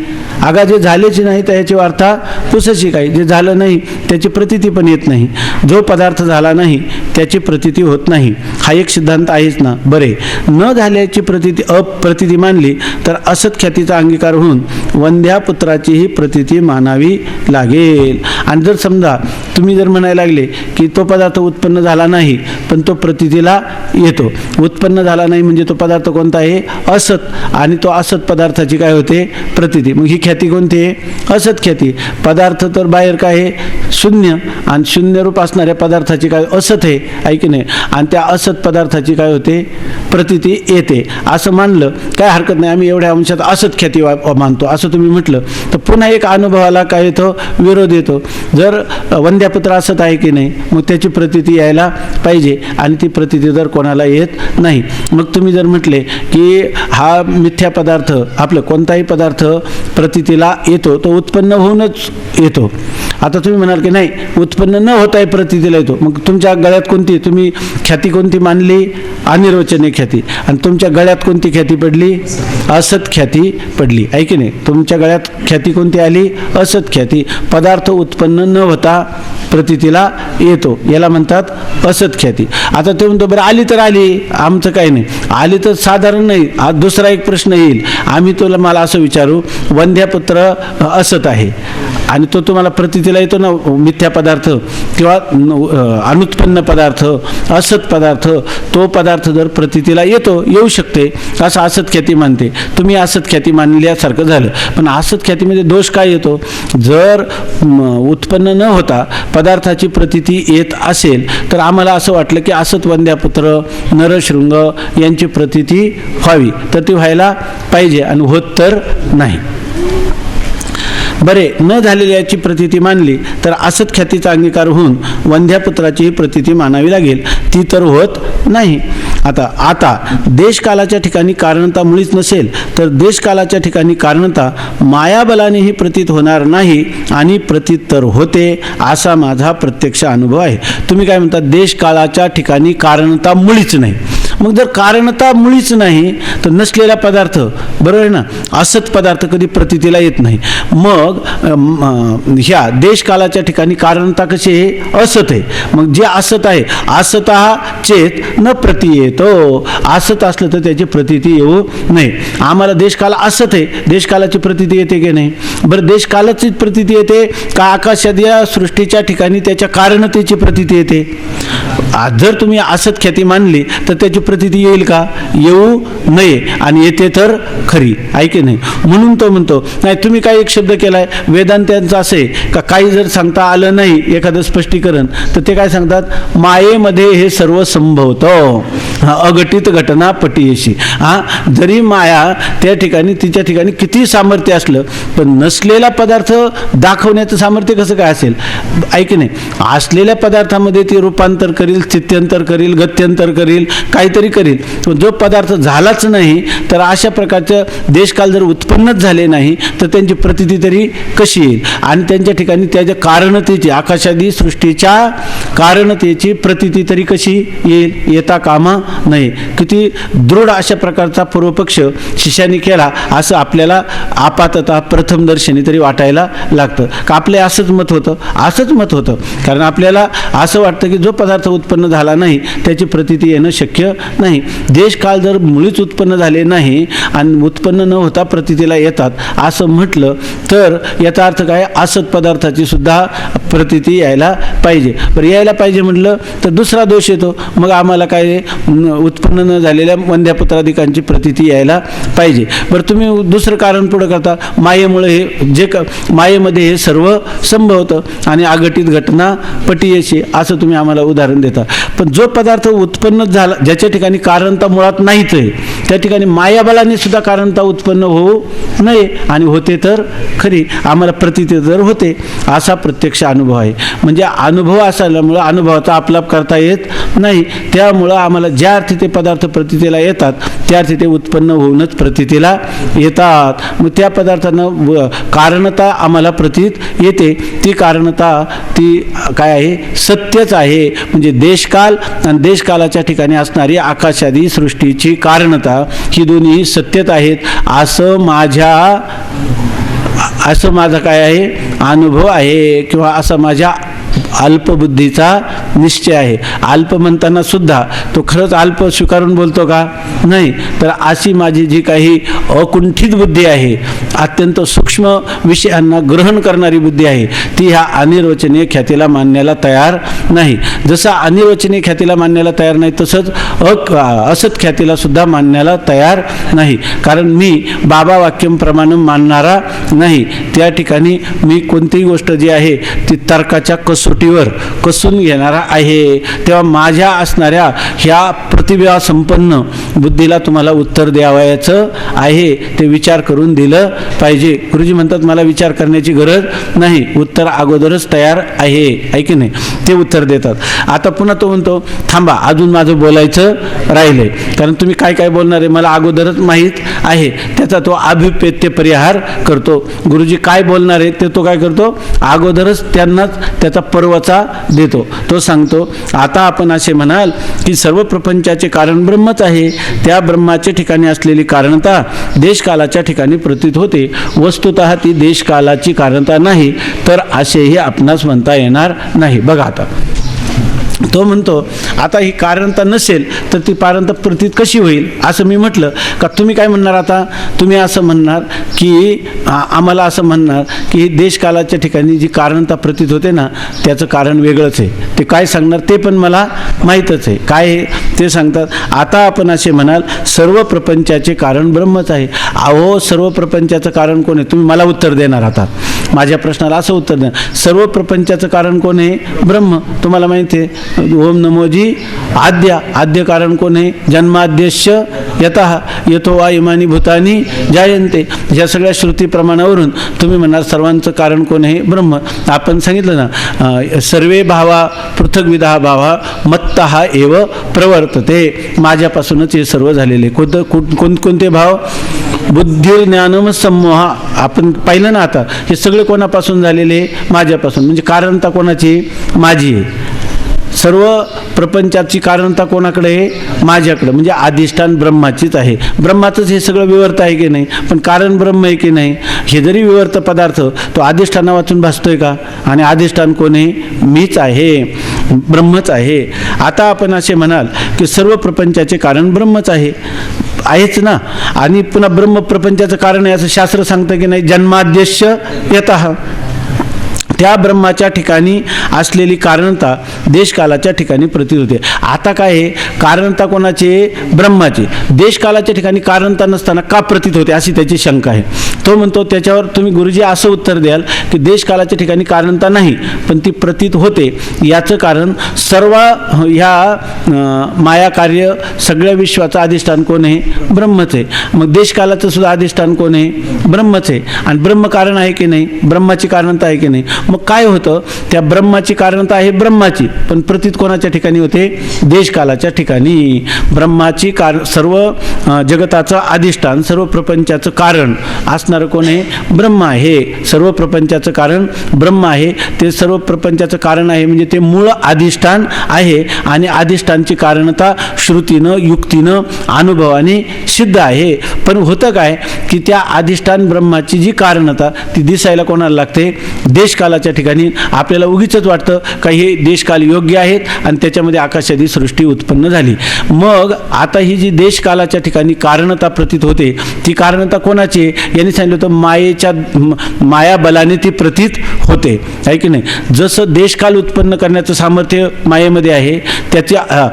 अगा जे झालेच नाही तर याची वार्ता पुसची काय? जे झालं नाही त्याची प्रतीती पण येत नाही. जो पदार्थ झाला नाही त्याची प्रतीती होत नाही, हा एक सिद्धांत आहेच ना. बरे, न झाल्याची प्रतीती अप्रतीती मानली तर असत ख्यातीचा अंगीकार होऊन वंद्यापुत्राचीही प्रतीती मानावी लागेल. आणि जर समजा तुम्ही जर म्हणायला लागले की तो पदार्थ उत्पन्न झाला नाही पण तो प्रतीतीला येतो. उत्पन्न झाला नाही म्हणजे तो पदार्थ कोणता आहे? असत. आणि तो असत पदार्थाची काय होते? प्रतीती. मग ही ख्याती कोणती आहे? असत ख्याती. पदार्थ तर बाहेर काय आहे? शून्य. आणि शून्य रूप असणाऱ्या पदार्थाची काय? असत आहे, आहे की नाही. आणि त्या असत पदार्थाची काय होते? प्रतीती येते. असं मानलं काय हरकत नाही. आम्ही एवढ्या अंशात असत ख्याती मानतो असं तुम्ही म्हटलं तर पुन्हा एक अनुभवाला काय येतो? विरोध येतो. जर वंद्यापुत्र असत आहे की नाही मग त्याची प्रतीती यायला पाहिजे आणि ती प्रतीती जर कोणाला येत नाही. मग तुम्ही जर म्हटले की हा मिथ्या पदार्थ, आपलं कोणताही पदार्थ प्रतीतीला येतो तो उत्पन्न होऊनच येतो. आता तुम्ही म्हणाल की नाही उत्पन्न न होताही प्रतीतीला येतो. मग तुमच्या गळ्यात कोणती तुम्ही ख्याती कोणती मानली? अनिर्वचनीय ख्याती. आणि तुमच्या गळ्यात कोणती ख्याती पडली? असत ख्याती पडली, आहे की नाही. तुमच्या गळ्यात ख्याती कोणती आली? असत ख्याती. पदार्थ उत्पन्न न होता प्रतीतीला येतो, याला म्हणतात असत ख्याती. आता ते म्हणतो बरं आली तर आली, आमचं काही नाही. आली तर साधारण नाही. आज दुसरा एक प्रश्न येईल. आम्ही मला असं विचारू, वंद्यापुत्र असत आहे आणि तो तुम्हाला प्रतीतीला येतो ना मिथ्या पदार्थ किंवा अनुत्पन्न पदार्थ, असत पदार्थ, तो पदार्थ जर प्रतीतीला येऊ शकते असं असत ख्याती मानते. तुम्ही असत ख्याती मानल्यासारखं झालं. पण असत ख्यातीमध्ये दोष काय येतो? जर उत्पन्न न होता पदार्थाची प्रतीती येत असेल तर आम्हाला असं वाटलं की असत वंद्यापुत्र, नरशृंग यांची प्रतीती व्हावी, तर ती व्हायला पाहिजे आणि होत तर नाही. बरे, न झालेल्याची प्रतीती मानली तर असत ख्यातीचा अंगीकार होऊन वंद्यापुत्राची प्रतीती मानावी लागेल, ती तर होत नाही. आता देशकालाच्या ठिकाणी कारणता मुळीच नसेल तर देशकालाच्या ठिकाणी कारणता मायाबलानेही प्रतीत होणार नाही आणि प्रतीत तर होते, असा माझा प्रत्यक्ष अनुभव आहे. तुम्ही काय म्हणता? देशकालाच्या ठिकाणी कारणता मुळीच नाही. मग जर कारणता मुळीच नाही तर नसलेला पदार्थ, बरोबर आहे ना, असत पदार्थ कधी प्रतीतीला येत नाही. मग ह्या देशकालाच्या ठिकाणी कारणता कशी आहे? असत आहे. मग जे असत आहे, असत हा चेत न प्रती येतो. असत असलं तर त्याची प्रतीती येऊ नये. आम्हाला देशकाल असत आहे, देशकालाची प्रतीती येते की नाही? बरं, देशकालाची प्रतीती येते का आकाशात या सृष्टीच्या ठिकाणी त्याच्या कारणतेची प्रतीती येते? जर तुम्ही असत ख्याती मानली तर त्याची प्रतीती येईल का? येऊ नये. आणि येते तर खरी, आहे की नाही. म्हणून तो म्हणतो नाही तुम्ही काय एक शब्द केलाय वेदांत्यांचं असे का काही जर सांगता आलं नाही एखादं स्पष्टीकरण तर ते काय सांगतात? मायेमध्ये हे सर्व संभवतं, अघटित घटना पटीयशी. जरी माया त्या ठिकाणी तिच्या ठिकाणी किती सामर्थ्य असलं पण नसलेला पदार्थ दाखवण्याचं सामर्थ्य कसं काय असेल? आहे की नाही. असलेल्या पदार्थामध्ये ती रूपांतर करील, स्थित्यंतर करील, गत्यंतर करील, काहीतरी करील. जो पदार्थ झालाच नाही तर अशा प्रकारचं देशकाल जर उत्पन्नच झाले नाही तर त्यांची प्रतीती तरी कशी येईल? आणि त्यांच्या ठिकाणी त्याच्या कारणतेची, आकाशादी सृष्टीच्या कारणतेची प्रतीती तरी कशी येईल? येता कामा नये. किती दृढ अशा प्रकारचा पूर्वपक्ष शिष्याने केला असं आपल्याला आपाततः प्रथम दर्शनी तरी वाटायला लागतं. का आपले असंच मत होतं? असंच मत होतं. कारण आपल्याला असं वाटतं की जो पदार्थ उत्पन्न झाला नाही त्याची प्रतीती येणं शक्य नाही. देशकाल जर मुळीच उत्पन्न झाले नाही आणि उत्पन्न न होता प्रतीतीला येतात असं म्हटलं तर याचा अर्थ काय? असत पदार्थाची सुद्धा प्रतीती यायला पाहिजे. बरं, यायला पाहिजे म्हटलं तर दुसरा दोष येतो. मग आम्हाला काय? उत्पन्न न झालेल्या वंद्यापुत्रादिकांची प्रतीती यायला पाहिजे. बरं, तुम्ही दुसरं कारण पुढं करता, मायेमुळे हे जे मायेमध्ये हे सर्व संभवतं आणि अघटित घटना पटीयशी, असं तुम्ही आम्हाला उदाहरण देता. पण जो पदार्थ उत्पन्न झाला ज्याच्या ठिकाणी कारणता मुळात नाहीच आहे त्या ठिकाणी मायाबलाने सुद्धा कारणता उत्पन्न होऊ नये आणि होते तर खरी, आम्हाला प्रतीती तर होते, असा प्रत्यक्ष अनुभव आहे. म्हणजे अनुभव असल्यामुळं अनुभवाचा आपलाप करता येत नाही. त्यामुळं आम्हाला ज्या अर्थी ते पदार्थ प्रतीतीला येतात त्या अर्थी ते उत्पन्न होऊनच प्रतीतीला येतात. मग त्या पदार्थांना कारणता आम्हाला प्रतीत येते. ती कारणता ती काय आहे? सत्यच आहे. म्हणजे देशकाल आणि देशकालाच्या ठिकाणी असणारी आकाशादी सृष्टीची कारणता ही दोन्ही सत्यत आहेत असं माझा काय आहे? अनुभव आहे, किंवा असा माझ्या अल्पबुद्धीचा निश्चय आहे. अल्प म्हणताना सुद्धा तो खरंच अल्प स्वीकारून बोलतो का? नाही. तर अशी माझी जी काही अकुंठित बुद्धी आहे, अत्यंत सूक्ष्म विषयांना ग्रहण करणारी बुद्धी आहे, ती ह्या अनिर्वचनीय ख्यातीला मानण्याला तयार नाही. जसं अनिर्वचनीय ख्यातीला मानण्याला तयार नाही तसंच असत ख्यातीला सुद्धा मानण्याला तयार नाही. कारण मी बाबा वाक्यम प्रमाणे मानणारा नाही. त्या ठिकाणी मी कोणतीही गोष्ट जी आहे ती तर्काच्या कसोटीवर कसून घेणारा आहे. तेव्हा माझ्या असणाऱ्या ह्या प्रतिभा संपन्न बुद्धीला तुम्हाला उत्तर द्यावयाचं आहे. ते विचार करून दिलं पाहिजे. गुरुजी म्हणतात मला विचार करण्याची गरज नाही, उत्तर अगोदरच तयार आहे की नाही? ते उत्तर देतात. आता पुन्हा तो म्हणतो थांबा, अजून माझं बोलायचं राहिलंय, कारण तुम्ही काय काय बोलणार आहे मला अगोदरच माहीत आहे. त्याचा तो अभिप्रेत्य परिहार करतो. गुरुजी काय बोलणार आहे ते तो काय करतो? अगोदरच त्यांनाच त्याचा पर्वचा देतो. तो सांगतो आता आपण असे म्हणाल की सर्व प्रपंचाचे कारण ब्रह्मच आहे. त्या ब्रह्माच्या ठिकाणी असलेली कारणता देशकालाच्या ठिकाणी प्रतीत होते. वस्तुतः ती देशकालाची कारणता नाही, तर असेही आपणास म्हणता येणार नाही. बघा आता तो म्हणतो आता ही कारणता नसेल तर ती कारणता प्रतीत कशी होईल? असं मी म्हटलं का तुम्ही काय म्हणणार? आता तुम्ही असं म्हणणार की आम्हाला असं म्हणणार की देशकालाच्या ठिकाणी जी कारणता प्रतीत होते ना त्याचं कारण वेगळंच आहे. ते काय सांगणार ते पण मला माहीतच आहे. काय आहे ते सांगतात. आता आपण असे म्हणाल सर्व प्रपंचाचे कारण ब्रह्मच आहे. अहो सर्व प्रपंचाचं कारण कोण आहे? तुम्ही मला उत्तर देणार. आता माझ्या प्रश्नाला असं उत्तर द्या. सर्व प्रपंचाचं कारण कोण आहे? ब्रह्म. तुम्हाला माहिती आहे ओम नमोजी आद्य कारण कोण आहे? जन्माद्यश्य यतः यतो वा इमानी भूतानी जायन्ते. या सगळ्या श्रुती प्रमाणावरून तुम्ही म्हणणार सर्वांचं कारण कोण आहे? ब्रह्म. आपण सांगितलं ना सर्वे भावा पृथग्विधा भावा मत्तः एव प्रवर्तते. माझ्यापासूनच हे सर्व झालेले. कोणते भाव? बुद्धी ज्ञानम समोहा. आपण पाहिलं ना आता हे सगळे कोणापासून झालेले? माझ्यापासून. म्हणजे कारणता कोणाची? माझी आहे. सर्व प्रपंचाची कारणता कोणाकडे आहे? माझ्याकडे. म्हणजे अधिष्ठान ब्रह्माचीच आहे. ब्रह्माचंच हे सगळं विवर्त आहे की नाही? पण कारण ब्रह्म आहे की नाही? हे जरी विवर्त पदार्थ तो अधिष्ठाना वाचून भासतोय का? आणि अधिष्ठान कोण आहे? मीच आहे, ब्रह्मच आहे. आता आपण असे म्हणाल की सर्व प्रपंचाचे कारण ब्रह्मच आहेच ना. आणि पुन्हा ब्रह्म प्रपंचाचं कारण आहे असं शास्त्र सांगतं की नाही? जन्माद्यश्य यतः. त्या ब्रह्माच्या ठिकाणी असलेली कारणता देशकालाच्या ठिकाणी प्रतीत होते. आता काय आहे? कारणता कोणाची? ब्रह्माची. देशकालाच्या ठिकाणी कारणता नसताना का प्रतीत होते अशी त्याची शंका आहे. तो म्हणतो त्याच्यावर तुम्ही गुरुजी असं उत्तर द्याल की देशकालाच्या ठिकाणी कारणता नाही पण ती प्रतीत होते. याचं कारण सर्व ह्या माया कार्य सगळ्या विश्वाचं अधिष्ठान कोण आहे? ब्रह्मच आहे. मग देशकालाचं सुद्धा अधिष्ठान कोण आहे? ब्रह्मच आहे. आणि ब्रह्म कारण आहे की नाही? ब्रह्माची कारणता आहे की नाही? मग काय होतं? त्या ब्रह्माची कारणता आहे ब्रह्माची, पण प्रतीत कोणाच्या ठिकाणी होते? देशकालाच्या ठिकाणी. ब्रह्माची सर्व जगताचं अधिष्ठान सर्व प्रपंचाचं कारण असणारं कोण आहे? ब्रह्म आहे. सर्व प्रपंचाचं कारण ब्रह्म आहे. ते सर्व प्रपंचाचं कारण आहे म्हणजे ते मूळ अधिष्ठान आहे. आणि अधिष्ठानची कारणता श्रुतीनं युक्तीनं अनुभवाने सिद्ध आहे. पण होतं काय की त्या अधिष्ठान ब्रह्माची जी कारणता ती दिसायला कोणाला लागते? देशकालाच्या ठिकाणी. आपल्याला उगीच वाटतं का हे देशकाल योग्य आहेत आणि त्याच्यामध्ये आकाशादी सृष्टी उत्पन्न झाली. मग आता ही जी देशकालाच्या ठिकाणी कारणता प्रतीत होते ती कारणता कोणाची? यांनी सांगितलं होतं मायेच्या मायाबलाने ती प्रतीत होते आहे की नाही? जसं देशकाल उत्पन्न करण्याचं सामर्थ्य मायेमध्ये आहे त्या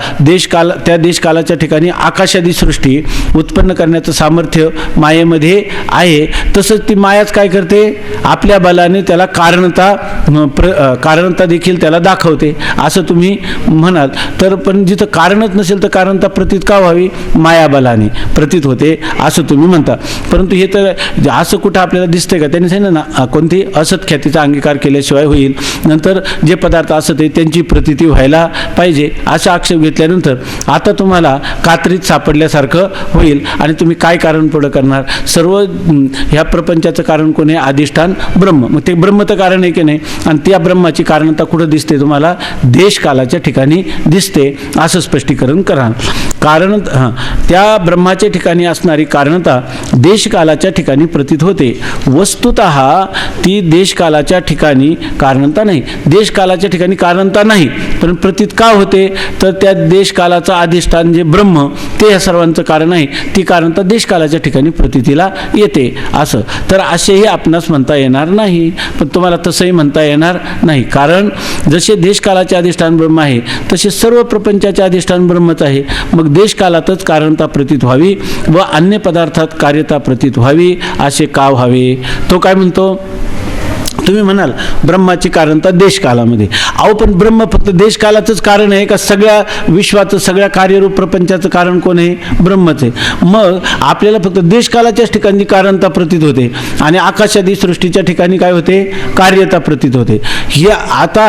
देशकालाच्या ठिकाणी आकाशादी सृष्टी उत्पन्न करण्याचं सामर्थ्य मायेमध्ये आहे. तसंच ती मायाच काय करते? आपल्या बलाने त्याला कारणता देखील त्याला दाखवते असं तुम्ही म्हणाल तर, पण जिथं कारणच नसेल तर कारणता प्रतीत का व्हावी? मायाबलाने प्रतीत होते असं तुम्ही म्हणता. परंतु हे तर असं कुठं आपल्याला दिसतंय का? त्यांनी सांगितलं ना, कोणती असत ख्यातीचा अंगीकार केल्याशिवाय होईल, नंतर जे पदार्थ असत आहे त्यांची प्रतीती व्हायला पाहिजे असा आक्षेप घेतल्यानंतर आता तुम्हाला कात्रीत सापडल्यासारखं होईल. आणि तुम्ही काय कारण पुढं करणार? सर्व ह्या प्रपंचाचं कारण कोण आहे? अधिष्ठान ब्रह्म. मग ते ब्रह्म तर कारण आहे की नाही? आणि त्या ब्रह्माची कारणता कुठं दिसते तुम्हाला? देशकालाच्या ठिकाणी दिसते असं स्पष्टीकरण करा. कारण त्या ब्रह्माच्या ठिकाणी असणारी कारणता देशकालाच्या ठिकाणी प्रतीत होते. वस्तुतः ती देशकालाच्या ठिकाणी कारणता नाही. देशकालाच्या ठिकाणी कारणता नाही, पण प्रतीत का होते? तर त्या देशकालाचं अधिष्ठान जे ब्रह्म ते या सर्वांचं कारण आहे, ती कारणता देशकालाच्या ठिकाणी प्रतीतीला येते असं. तर असेही आपणास म्हणता येणार नाही. पण तुम्हाला तसंही म्हणता येणार नाही, कारण जसे देशकालाचे अधिष्ठान ब्रह्म आहे तसे सर्व प्रपंचाचे अधिष्ठान ब्रह्मच आहे. मग देशकालातच कारणता प्रतीत व्हावी व अन्य पदार्थात कार्यता प्रतीत व्हावी असे का व्हावे? तो काय म्हणतो? तुम्ही म्हणाल ब्रह्माची कारणता देशकालामध्ये. अहो पण ब्रह्म फक्त देशकालाचंच कारण आहे का? सगळ्या विश्वाचं, सगळ्या कार्यरूप प्रपंचाचं कारण कोण आहे? ब्रह्मच आहे. मग आपल्याला फक्त देशकालाच्याच ठिकाणी कारणता प्रतीत होते आणि आकाशादी सृष्टीच्या ठिकाणी काय होते? कार्यता प्रतीत होते. हे आता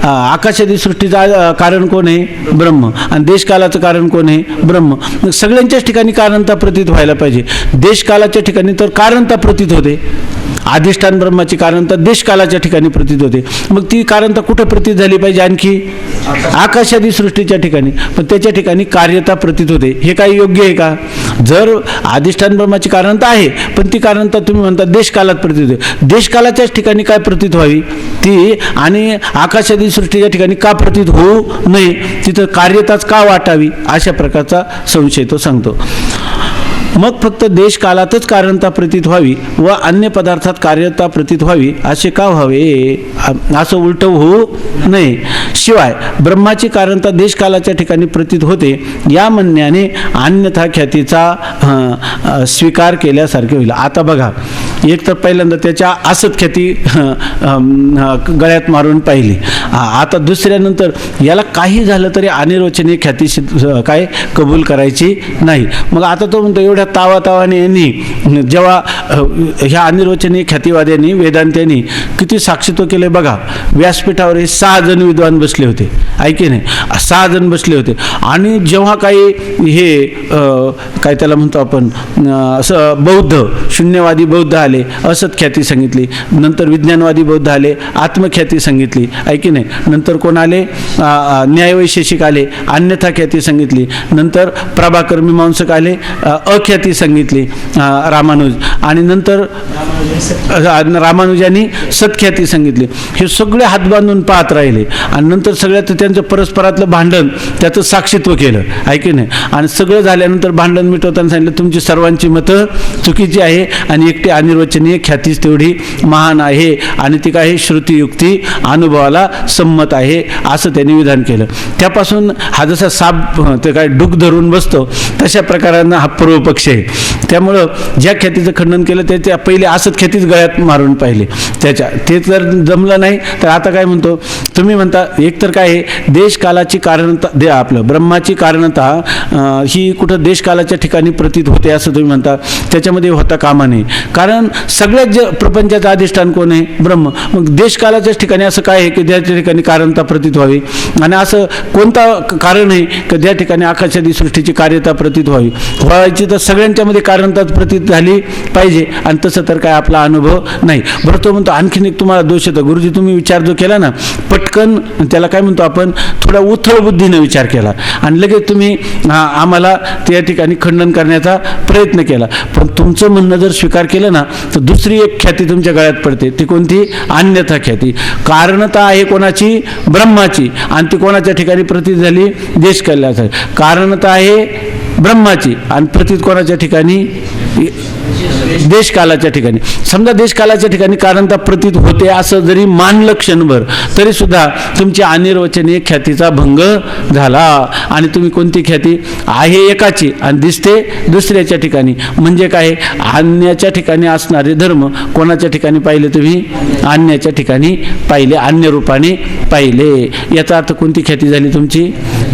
आकाशादी सृष्टीचं कारण कोण आहे? ब्रह्म. आणि देशकालाचं कारण कोण आहे? ब्रह्म. मग सगळ्यांच्याच ठिकाणी कारणता प्रतीत व्हायला पाहिजे. देशकालाच्या ठिकाणी तर कारणता प्रतीत होते. अधिष्ठान ब्रह्माची कारणता देशकालाच्या ठिकाणी प्रतीत होते. मग ती कारणता कुठं प्रतीत झाली पाहिजे? आणखी आकाशादी सृष्टीच्या ठिकाणी. पण त्याच्या ठिकाणी कार्यता प्रतीत होते. हे काही योग्य आहे का? जर अधिष्ठान ब्रह्माची कारणता आहे पण ती कारणता तुम्ही म्हणता देशकालात प्रतीत होते, देशकालाच्याच ठिकाणी काय प्रतीत व्हावी ती? आणि आकाशादी सृष्टीच्या ठिकाणी का प्रतीत होऊ नये? तिथं कार्यताच का वाटावी? अशा प्रकारचा संशय तो सांगतो. मग फक्त देशकालातच कारणता प्रतीत व्हावी व अन्य पदार्थात कार्यता प्रतीत व्हावी असे का व्हावे? असं उलट होऊ नये. शिवाय ब्रह्माची कारणता देशकालाच्या ठिकाणी प्रतीत होते या म्हणण्याने अन्यथा ख्यातीचा स्वीकार केल्यासारखे होईल. आता बघा, एक तर पहिल्यांदा त्याच्या असत ख्याती गळ्यात मारून पाहिली. आता दुसऱ्यानंतर याला काही झालं तरी अनिर्वचनीय ख्याती काय कबूल करायची नाही. मग आता तो म्हणतो एवढ्या तावातावाने यांनी जेव्हा ह्या अनिर्वचनीय ख्यातीवाद्यांनी, वेदांत्यांनी किती साक्षीत्व केले बघा. व्यासपीठावर हे 6 जण विद्वान बसले होते, ऐके नाही, 6 जण बसले होते. आणि जेव्हा काही हे काय त्याला म्हणतो आपण असं बौद्ध, शून्यवादी बौद्ध आले, असत ख्याती सांगितली. नंतर विज्ञानवादी बौद्ध आले, आत्मख्याती सांगितली, ऐके नाही. नंतर कोण आले? न्यायवैशेषिक आले, अन्यथा ख्याती सांगितली. नंतर प्रभाकर मीमांसक आले, अख्याती सांगितली रामानुज. आणि नंतर रामानुजांनी सत्ख्याती सांगितली. हे सगळे हात बांधून पाहत राहिले. आणि नंतर सगळ्यात त्यांचं परस्परातलं भांडण, त्याचं साक्षीत्व केलं, ऐके नाही. आणि सगळं झाल्यानंतर भांडण मिटवताना सांगितलं तुमची सर्वांची मतं चुकीची आहे आणि एकटी अनिर्वचनीय ख्यातीच तेवढी महान आहे आणि ती काय श्रुतियुक्ती अनुभवाला संमत आहे असं त्यांनी विधान केलं. त्यापासून हा जसा साप ते काय डुक धरून बसतो तशा प्रकारांना हा पूर्व पक्ष आहे. त्यामुळं ज्या ख्यातीचं खंडन केलं ते त्या पहिले असत ख्यातीच गळ्यात मारून पाहिले. ते जर जमलं नाही तर आता काय म्हणतो? तुम्ही म्हणता एकतर काय आहे, देशकालाची कारणता आपलं ब्रह्माची कारणता ही कुठं देशकालाच्या ठिकाणी प्रतीत होते असं तुम्ही म्हणता. त्याच्यामध्ये होता कामा नये, कारण सगळ्यात जे प्रपंचाचं अधिष्ठान कोण आहे? ब्रह्म. मग देशकालाच्याच ठिकाणी असं काय आहे की ज्या ठिकाणी कारणता प्रतीत व्हावी? आणि असं कोणता कारण आहे की ज्या ठिकाणी आकाशादी सृष्टीची कार्यता प्रतीत व्हायची? तर सगळ्यांच्यामध्ये कारणताच प्रतीत झाली पाहिजे. आणि तसं तर काय आपला अनुभव नाही. बरं, तो म्हणतो आणखीन एक तुम्हाला दोष येतो. गुरुजी तुम्ही विचार जो केला ना पटकन, त्याला काय म्हणतो आपण, थोड्या उथळ बुद्धीने विचार केला आणि लगेच तुम्ही आम्हाला त्या ठिकाणी खंडन करण्याचा प्रयत्न केला. पण तुमचं म्हणणं जर स्वीकार केलं ना तर दुसरी एक ख्याती तुमच्या गळ्यात पडते. ती कोणती? अन्यथा ख्याती. कारणता आहे कोणाची? ब्रह्माची. आणि ती कोणाच्या ठिकाणी प्रतीत झाली? देशकालाची. कारणता आहे ब्रह्माची आणि प्रतीत कोणाच्या ठिकाणी? देशकालाच्या ठिकाणी. समजा देशकालाच्या ठिकाणी कारणता प्रतीत होते असं जरी मानलं क्षणभर तरी सुद्धा तुमची अनिर्वचनीय ख्यातीचा भंग झाला. आणि तुम्ही कोणती ख्याती आहे एकाची आणि दिसते दुसऱ्याच्या ठिकाणी. म्हणजे काय, अन्याच्या ठिकाणी असणारे धर्म कोणाच्या ठिकाणी पाहिले तुम्ही, अन्याच्या ठिकाणी पाहिले, अन्य रूपाने पाहिले. याचा अर्थ कोणती ख्याती झाली तुमची,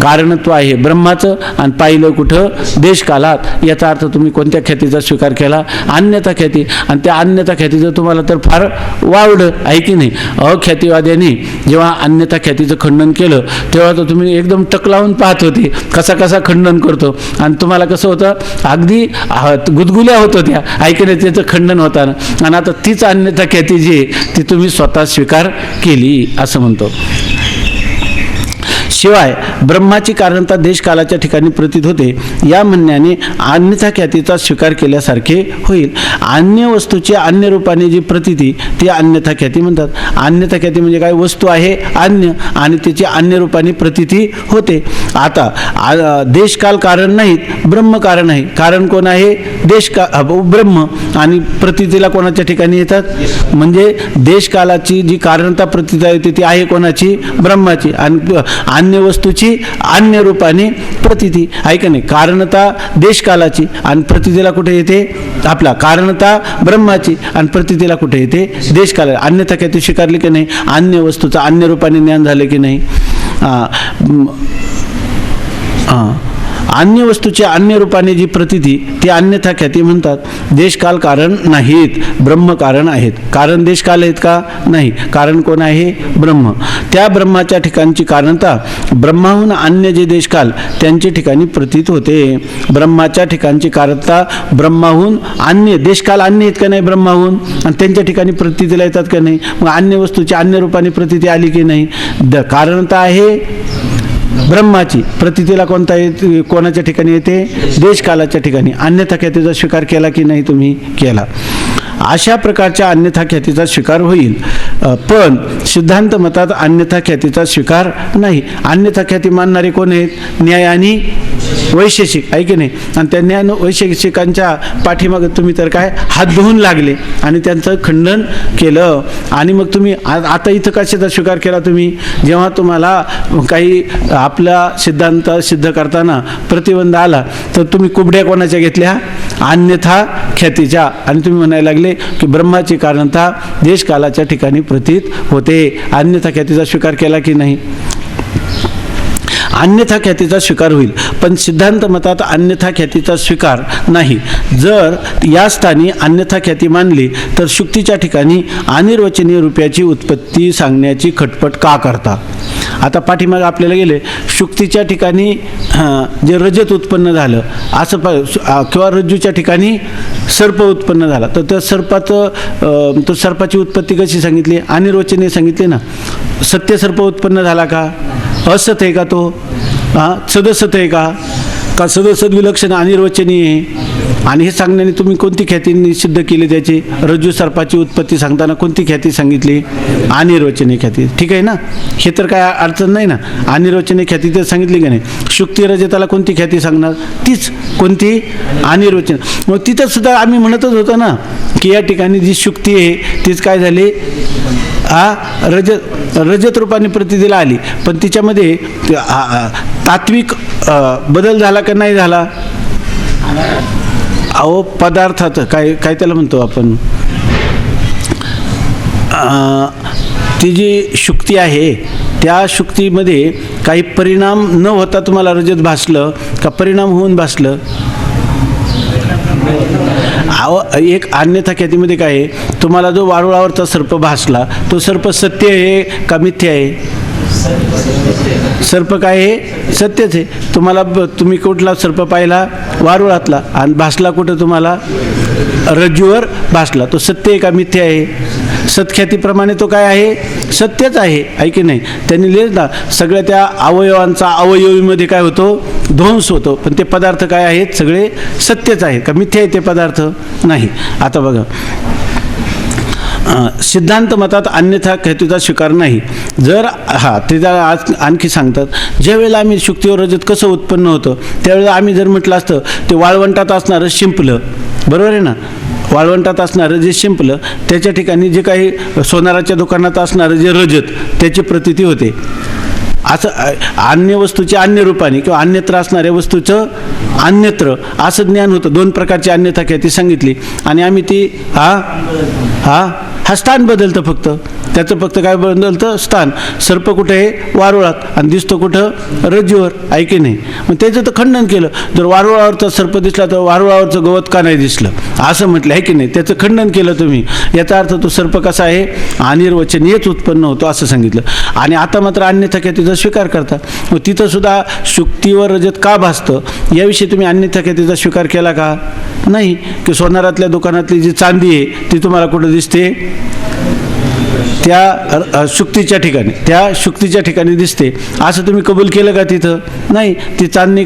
कारणत्व आहे ब्रह्माचं आणि पाहिलं कुठं, देशकालात. याचा अर्थ तुम्ही कोणत्या ख्यातीचा स्वीकार केला, अन्यथा ख्याती. आणि त्या अन्यथा ख्यातीचं तुम्हाला तर फार वावडं आहे की नाही. अख्यातीवाद्यांनी जेव्हा अन्यथा ख्यातीचं खंडन केलं तेव्हा तर तुम्ही एकदम टक लावून पाहत होते कसा कसा खंडन करतो. आणि तुम्हाला कसं होतं, अगदी गुदगुल्या होत होत्या ऐकण्यात त्याचं खंडन होताना. आणि आता तीच अन्यथा ख्याती जी आहे ती तुम्ही स्वतः स्वीकार केली असं म्हणतो. शिवाय ब्रह्माची कारणता देशकालाच्या ठिकाणी प्रतीत होते या म्हणण्याने अन्यथा ख्यातीचा स्वीकार केल्यासारखे होईल. अन्य वस्तूची अन्य रूपाने जी प्रतीती ती अन्यथा ख्याती म्हणतात. अन्यथा ख्याती म्हणजे काय, वस्तू आहे अन्य आणि त्याची अन्य रूपाने प्रतीती होते. आता देशकाल कारण नाहीत, ब्रह्म कारण आहे. कारण कोण आहे, ब्रह्म. आणि प्रतीतीला कोणाच्या ठिकाणी येतात, म्हणजे देशकालाची जी कारणता प्रतीता येते ती आहे कोणाची, ब्रह्माची. आणि अन्य वस्तूची अन्य रूपाने प्रतीती आहे का नाही. कारणता देशकालाची आणि प्रतीतीला कुठे येते, आपला कारणता ब्रह्माची आणि प्रतीतीला कुठे येते, देशकाला. अन्यथा ख्याती स्वीकारली की नाही, अन्य वस्तूचं अन्य रूपाने ज्ञान झालं की नाही. अन्य वस्तूच्या अन्य रूपाने जी प्रतीती ती अन्यथा ख्याती म्हणतात. देशकाल कारण नाहीत, ब्रह्म कारण आहेत. कारण देशकाल आहेत का, नाही. कारण कोण आहे, ब्रह्म. त्या ब्रह्माच्या ठिकाणची कारणता ब्रह्माहून अन्य जे देशकाल त्यांच्या ठिकाणी प्रतीत होते. ब्रह्माच्या ठिकाणची कारणता ब्रह्माहून अन्य देशकाल अन्य आहेत का नाही ब्रह्माहून, आणि त्यांच्या ठिकाणी प्रतीतीला येतात का नाही. मग अन्य वस्तूची अन्य रूपाने प्रतीती आली की नाही. कारणता आहे ब्रह्माची, प्रतीतीला कोणता येते, कोणाच्या ठिकाणी येते, देशकालाच्या ठिकाणी. अन्यथा ख्यातीचा स्वीकार केला की नाही तुम्ही, केला. अशा प्रकारच्या अन्यथा ख्यातीचा स्वीकार होईल. पण सिद्धांत मतात अन्यथा ख्यातीचा स्वीकार नाही. अन्यथा ख्याती मानणारे कोण आहेत, न्याय आणि वैशेषिक आहे की नाही. आणि त्या न्याय वैशेषिकांच्या पाठीमागे तुम्ही तर काय हात धुवून लागले आणि त्यांचं खंडन केलं. आणि मग तुम्ही आता इथं कशाचा स्वीकार केला तुम्ही, जेव्हा तुम्हाला काही आपला सिद्धांत सिद्ध करताना प्रतिबंध आला तर तुम्ही कुबड्या कोणाच्या घेतल्या, अन्यथा ख्यातीच्या. आणि तुम्ही म्हणायला लागले की ब्रह्माची कारणता देशकालाच्या ठिकाणी प्रतीत होते. अन्यथा ख्यातीचा स्वीकार केला की नाही, अन्यथा ख्यातीचा स्वीकार होईल. पण सिद्धांत मतात अन्यथा ख्यातीचा स्वीकार नाही. जर या स्थानी अन्यथा ख्याती मानली तर शुक्तीच्या ठिकाणी अनिर्वचनीय रूपाची उत्पत्ती सांगण्याची खटपट का करता. आता पाठीमागे आपल्याला गेले, शुक्तीच्या ठिकाणी जे रजत उत्पन्न झालं असं किंवा रज्जूच्या ठिकाणी सर्प उत्पन्न झाला तर त्या सर्पाची उत्पत्ती कशी सांगितली, अनिर्वचनीय सांगितली ना. सत्य सर्प उत्पन्न झाला का, असत आहे का तो, सदसत आहे का सदसद विलक्षण अनिर्वचनीय आहे. आणि हे सांगण्याने तुम्ही कोणती ख्याती सिद्ध केली त्याची, रज्जू सर्पाची उत्पत्ती सांगताना कोणती ख्याती सांगितली, अनिर्वचनीय ख्याती. ठीक आहे ना, हे तर काय अडचण नाही ना. अनिर्वचनीय ख्याती तर सांगितली का नाही. शुक्ती रजताला कोणती ख्याती सांगणार, तीच कोणती, अनिर्वचन. मग तिथं सुद्धा आम्ही म्हणतच होतो ना की या ठिकाणी जी शुक्ती आहे तीच काय झाली, रजत रूपाने प्रतीतीला आली. पण तिच्यामध्ये तात्विक बदल झाला का नाही झाला. अहो पदार्थाचं काय त्याला म्हणतो आपण, ती जी शुक्ती आहे त्या शुक्तीमध्ये काही परिणाम न होता तुम्हाला रजत भासलं का परिणाम होऊन भासलं. एक अन्यथा ख्यातीमध्ये काय आहे, तुम्हाला जो वारुळावरचा सर्प भासला तो सर्प सत्य आहे का मिथ्या आहे. सर्प काय आहे, सत्यच आहे. तुम्ही कुठला सर्प पाहिला, वारुळातला, आणि भासला कुठं तुम्हाला, रज्जूवर भासला. तो सत्य आहे का मिथ्या आहे. सत्ख्यातीप्रमाणे तो काय आहे, सत्यच आहे की नाही. त्यांनी लिहिलं ना, सगळ्या त्या अवयवांचा अवयवीमध्ये काय होतो, ध्वंस होतो. पण ते पदार्थ काय आहेत, सगळे सत्यच आहेत का मिथ्या आहे ते पदार्थ, नाही. आता बघा, सिद्धांत मतात अन्यथा ख्यातीचा स्वीकार नाही. जर ते आणखी सांगतात, ज्या वेळेला आम्ही शुक्तीवर रजत कसं उत्पन्न होतं त्यावेळेला आम्ही जर म्हटलं असतं ते वाळवंटात असणारं शिंपलं, बरोबर आहे ना, वाळवंटात असणारं जे शिंपलं त्याच्या ठिकाणी जे काही सोनाराच्या दुकानात असणारं जे रजत त्याची प्रतीती होते. असं अन्य वस्तूच्या अन्य रूपाने किंवा अन्यत्र असणाऱ्या वस्तूचं अन्यत्र असं ज्ञान होतं. 2 प्रकारची अन्यथा ख्याती सांगितली आणि आम्ही ती हा स्थान बदलतं फक्त, त्याचं फक्त काय बदलतं स्थान. सर्प कुठे आहे वारुळात आणि दिसतो कुठं रज्जूवर, आहे की नाही. मग त्याचं तर खंडन केलं. जर वारुळावरचा सर्प दिसला तर वारुळावरचं गवत का नाही दिसलं असं म्हटलं, आहे की नाही. त्याचं खंडन केलं तुम्ही. याचा अर्थ तो सर्प कसा आहे अनिर्वचनीयच उत्पन्न होतो असं सांगितलं. आणि आता मात्र अन्यथा ख्यातीचा स्वीकार करता. मग तिथं सुद्धा शुक्तीवर रजत का भासतं याविषयी तुम्ही अन्यथा ख्यातीचा स्वीकार केला का नाही. की सोनारातल्या दुकानातली जी चांदी आहे ती तुम्हाला कुठं दिसते त्या शुक्तीच्या ठिकाणी दिसते असं तुम्ही कबूल केलं का तिथं नाही. ती चांदी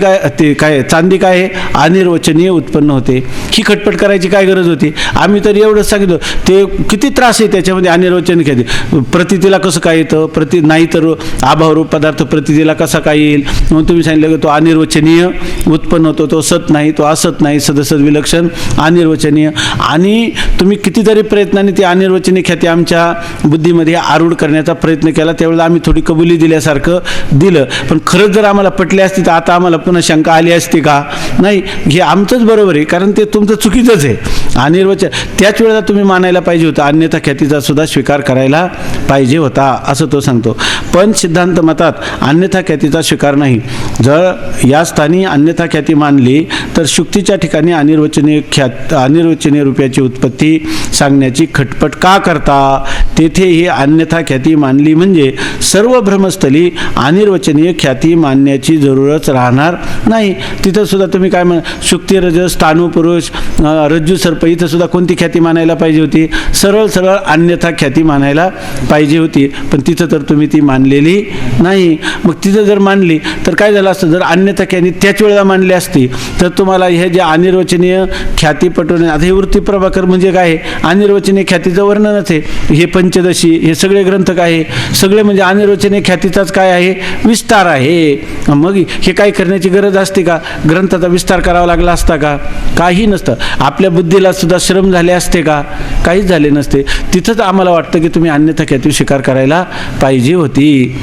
चांदी काय आहे अनिर्वचनीय उत्पन्न होते. ही खटपट करायची काय गरज होती. आम्ही तर एवढंच सांगितलं. ते किती त्रास आहे त्याच्यामध्ये अनिर्वचनीय ख्याती. प्रतीतीला कसं काय येतं नाही तर अभावरूप पदार्थ प्रतीतीला कसा काय येईल. म्हणून तुम्ही सांगितलं की तो अनिर्वचनीय उत्पन्न होतो. तो सत नाही, तो असत नाही, सदसद विलक्षण अनिर्वचनीय. आणि तुम्ही कितीतरी प्रयत्नाने ती अनिर्वचनीय ख्याती आमच्या बुद्धीमध्ये आरूढ करण्याचा प्रयत्न केला. त्यावेळेला आम्ही थोडी कबुली दिल्यासारखं दिलं. पण खरंच जर आम्हाला पटली असती तर आता आम्हाला पुन्हा शंका आली असती का नाही. हे आमचंच बरोबर आहे कारण ते तुमचं चुकीचंच आहे. अनिर्वचन त्याच वेळेला तुम्ही मानायला पाहिजे होतं. अन्यथा ख्यातीचा सुद्धा स्वीकार करायला पाहिजे होता असं तो सांगतो. पण सिद्धांत मतात अन्यथा ख्यातीचा स्वीकार नाही. जर या स्थानी अन्यथा ख्याती मानली तर शुक्तीच्या ठिकाणी अनिर्वचनीय रूपाची उत्पत्ती सांगण्याची खटपट का करता. तेथे ही अन्यथा ख्याती मानली म्हणजे सर्व भ्रमस्थली अनिर्वचनीय ख्याती मानण्याची जरूरच राहणार नाही. तिथं सुद्धा तुम्ही काय शुक्ती रज स्थाणू पुरुष रज्जू सर्प इथं सुद्धा कोणती ख्याती मानायला पाहिजे होती. सरळ अन्यथा ख्याती मानायला पाहिजे होती. पण तिथं तर तुम्ही ती मानलेली नाही. मग तिथं जर मानली तर काय झालं असतं. जर अन्यथा ख्याती त्याच वेळेला मानली असती तर तुम्हाला हे जे अनिर्वचनीय ख्याती पटवणे. आता हे वृत्ती प्रभाकर म्हणजे काय आहे अनिर्वचनीय ख्यातीचं वर्णनच आहे. हे पंचदशी हे सगळे ग्रंथ काय आहे सगळे म्हणजे अनिर्वचनीय ख्यातीचाच काय आहे विस्तार आहे. मग हे काय करण्याची गरज असते का. ग्रंथाचा विस्तार करावा लागला असता का काही नसतं. आपल्या बुद्धीला सुद्धा श्रम झाले असते का काहीच झाले नसते. तिथंच आम्हाला वाटतं की तुम्ही अन्यथा ख्याती स्वीकार करायला पाहिजे होती.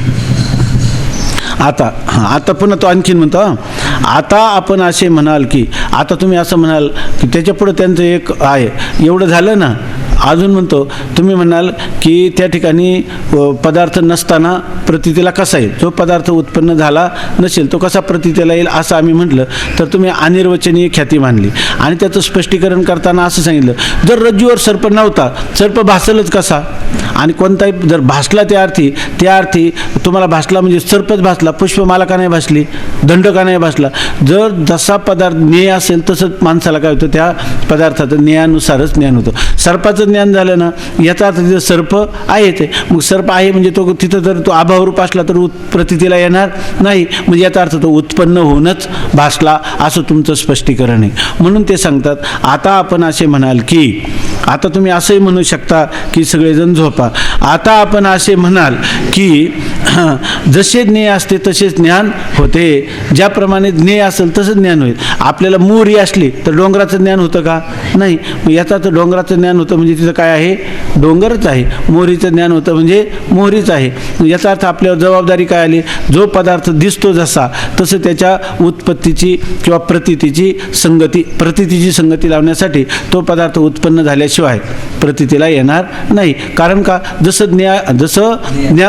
आता पुन्हा तो आणखीन म्हणतो. आता आपण असे म्हणाल की आता तुम्ही असं म्हणाल की त्याच्या पुढे त्यांचं एक आहे एवढं झालं ना. अजून म्हणतो तुम्ही म्हणाल की त्या ठिकाणी पदार्थ नसताना प्रतीतीला कसा येईल. जो पदार्थ उत्पन्न झाला नसेल तो कसा प्रतीतीला येईल असं आम्ही म्हटलं तर तुम्ही अनिर्वचनीय ख्याती मानली. आणि त्याचं स्पष्टीकरण करताना असं सांगितलं जर रज्जूवर सर्प नव्हता सर्प भासलच कसा. आणि कोणताही जर भासला त्या अर्थी तुम्हाला भासला म्हणजे सर्पच भासला. पुष्पमाला का नाही भासली, दंड का नाही भासला. जर जसा पदार्थ ज्ञेय असेल तसंच माणसाला काय होतं त्या पदार्थाचं ज्ञेयानुसारच ज्ञान होतं. सर्पाचं ज्ञान झालं ना याचा अर्थ तिथं सर्प आहे. ते मग सर्प आहे म्हणजे तो तिथं जर तो अभावरूप असला तर प्रतीतीला येणार नाही. म्हणजे याचा अर्थ तो उत्पन्न होऊनच भासला असं तुमचं स्पष्टीकरण आहे. म्हणून ते सांगतात आता आपण असे म्हणाल की आता तुम्ही असंही म्हणू शकता की सगळेजण झोपा. आता आपण असे म्हणाल की जसे ज्ञेय असते तसेच ज्ञान होते. ज्याप्रमाणे ज्ञेय असेल तसंच ज्ञान होईल. आपल्याला मोहरी असली तर डोंगराचं ज्ञान होतं का नाही. मग याचा तर डोंगराचं ज्ञान होतं म्हणजे तिथं काय आहे डोंगरच आहे. मोहरीचं ज्ञान होतं म्हणजे मोहरीच आहे. याचा अर्थ आपल्यावर जबाबदारी काय आली. जो पदार्थ दिसतो जसा तसं त्याच्या उत्पत्तीची किंवा प्रतीतीची संगती लावण्यासाठी तो पदार्थ उत्पन्न झाल्याशिवाय प्रतीतीला येणार नाही. कारण का जसं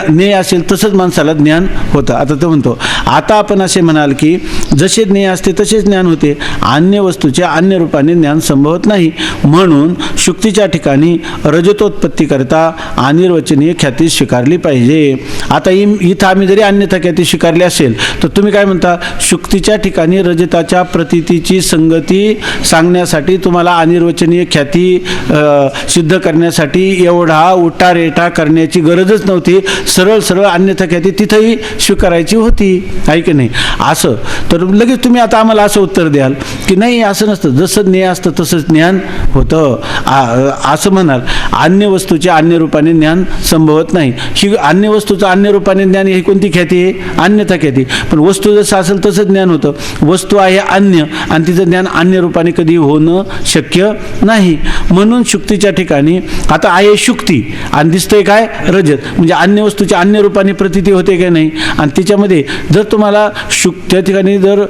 ज्ञेय असेल तसंच माणसाला ज्ञान होतं. आता तो म्हणतो आता आपण असे म्हणाल की जसे ज्ञेय असते तसेच ज्ञान होते. अन्य वस्तूच्या अन्य रूपाने ज्ञान संभवत नाही. म्हणून शुक्तीच्या ठिकाणी रजतोत्पत्ती करता अनिर्वचनीय ख्याती स्वीकारली पाहिजे. आता इथं आम्ही जरी अन्यथा ख्याती स्वीकारली असेल तर तुम्ही काय म्हणता शुक्तीच्या ठिकाणी रजताच्या प्रतीतीची संगती सांगण्यासाठी तुम्हाला अनिर्वचनीय ख्याती सिद्ध करण्यासाठी एवढा उठारेटा करण्याची गरजच नव्हती. सरळ अन्यथा ख्याती तिथंही स्वीकारायची होती आहे की नाही. असं तर लगेच तुम्ही आता आम्हाला असं उत्तर द्याल की नाही असं नसतं. जसं ज्ञेय असतं तसंच ज्ञान होतं असं म्हणाल. अन्य अन्य वस्तूचे अन्य रूपाने ज्ञान संभवत नाही. ही अन्य वस्तूचं अन्य रूपाने ज्ञान ही कोणती ख्याती आहे? अन्यथा ख्याती. पण वस्तू जसं असेल तसंच ज्ञान होतं. वस्तू आहे अन्य आणि तिचं ज्ञान अन्य रूपाने कधी होणं शक्य नाही. म्हणून शुक्तीच्या ठिकाणी आता आहे शुक्ती आणि दिसतंय काय? रजत. म्हणजे अन्य वस्तूच्या अन्य रूपाने प्रतीती होते की नाही. आणि तिच्यामध्ये जर तुम्हाला त्या ठिकाणी जर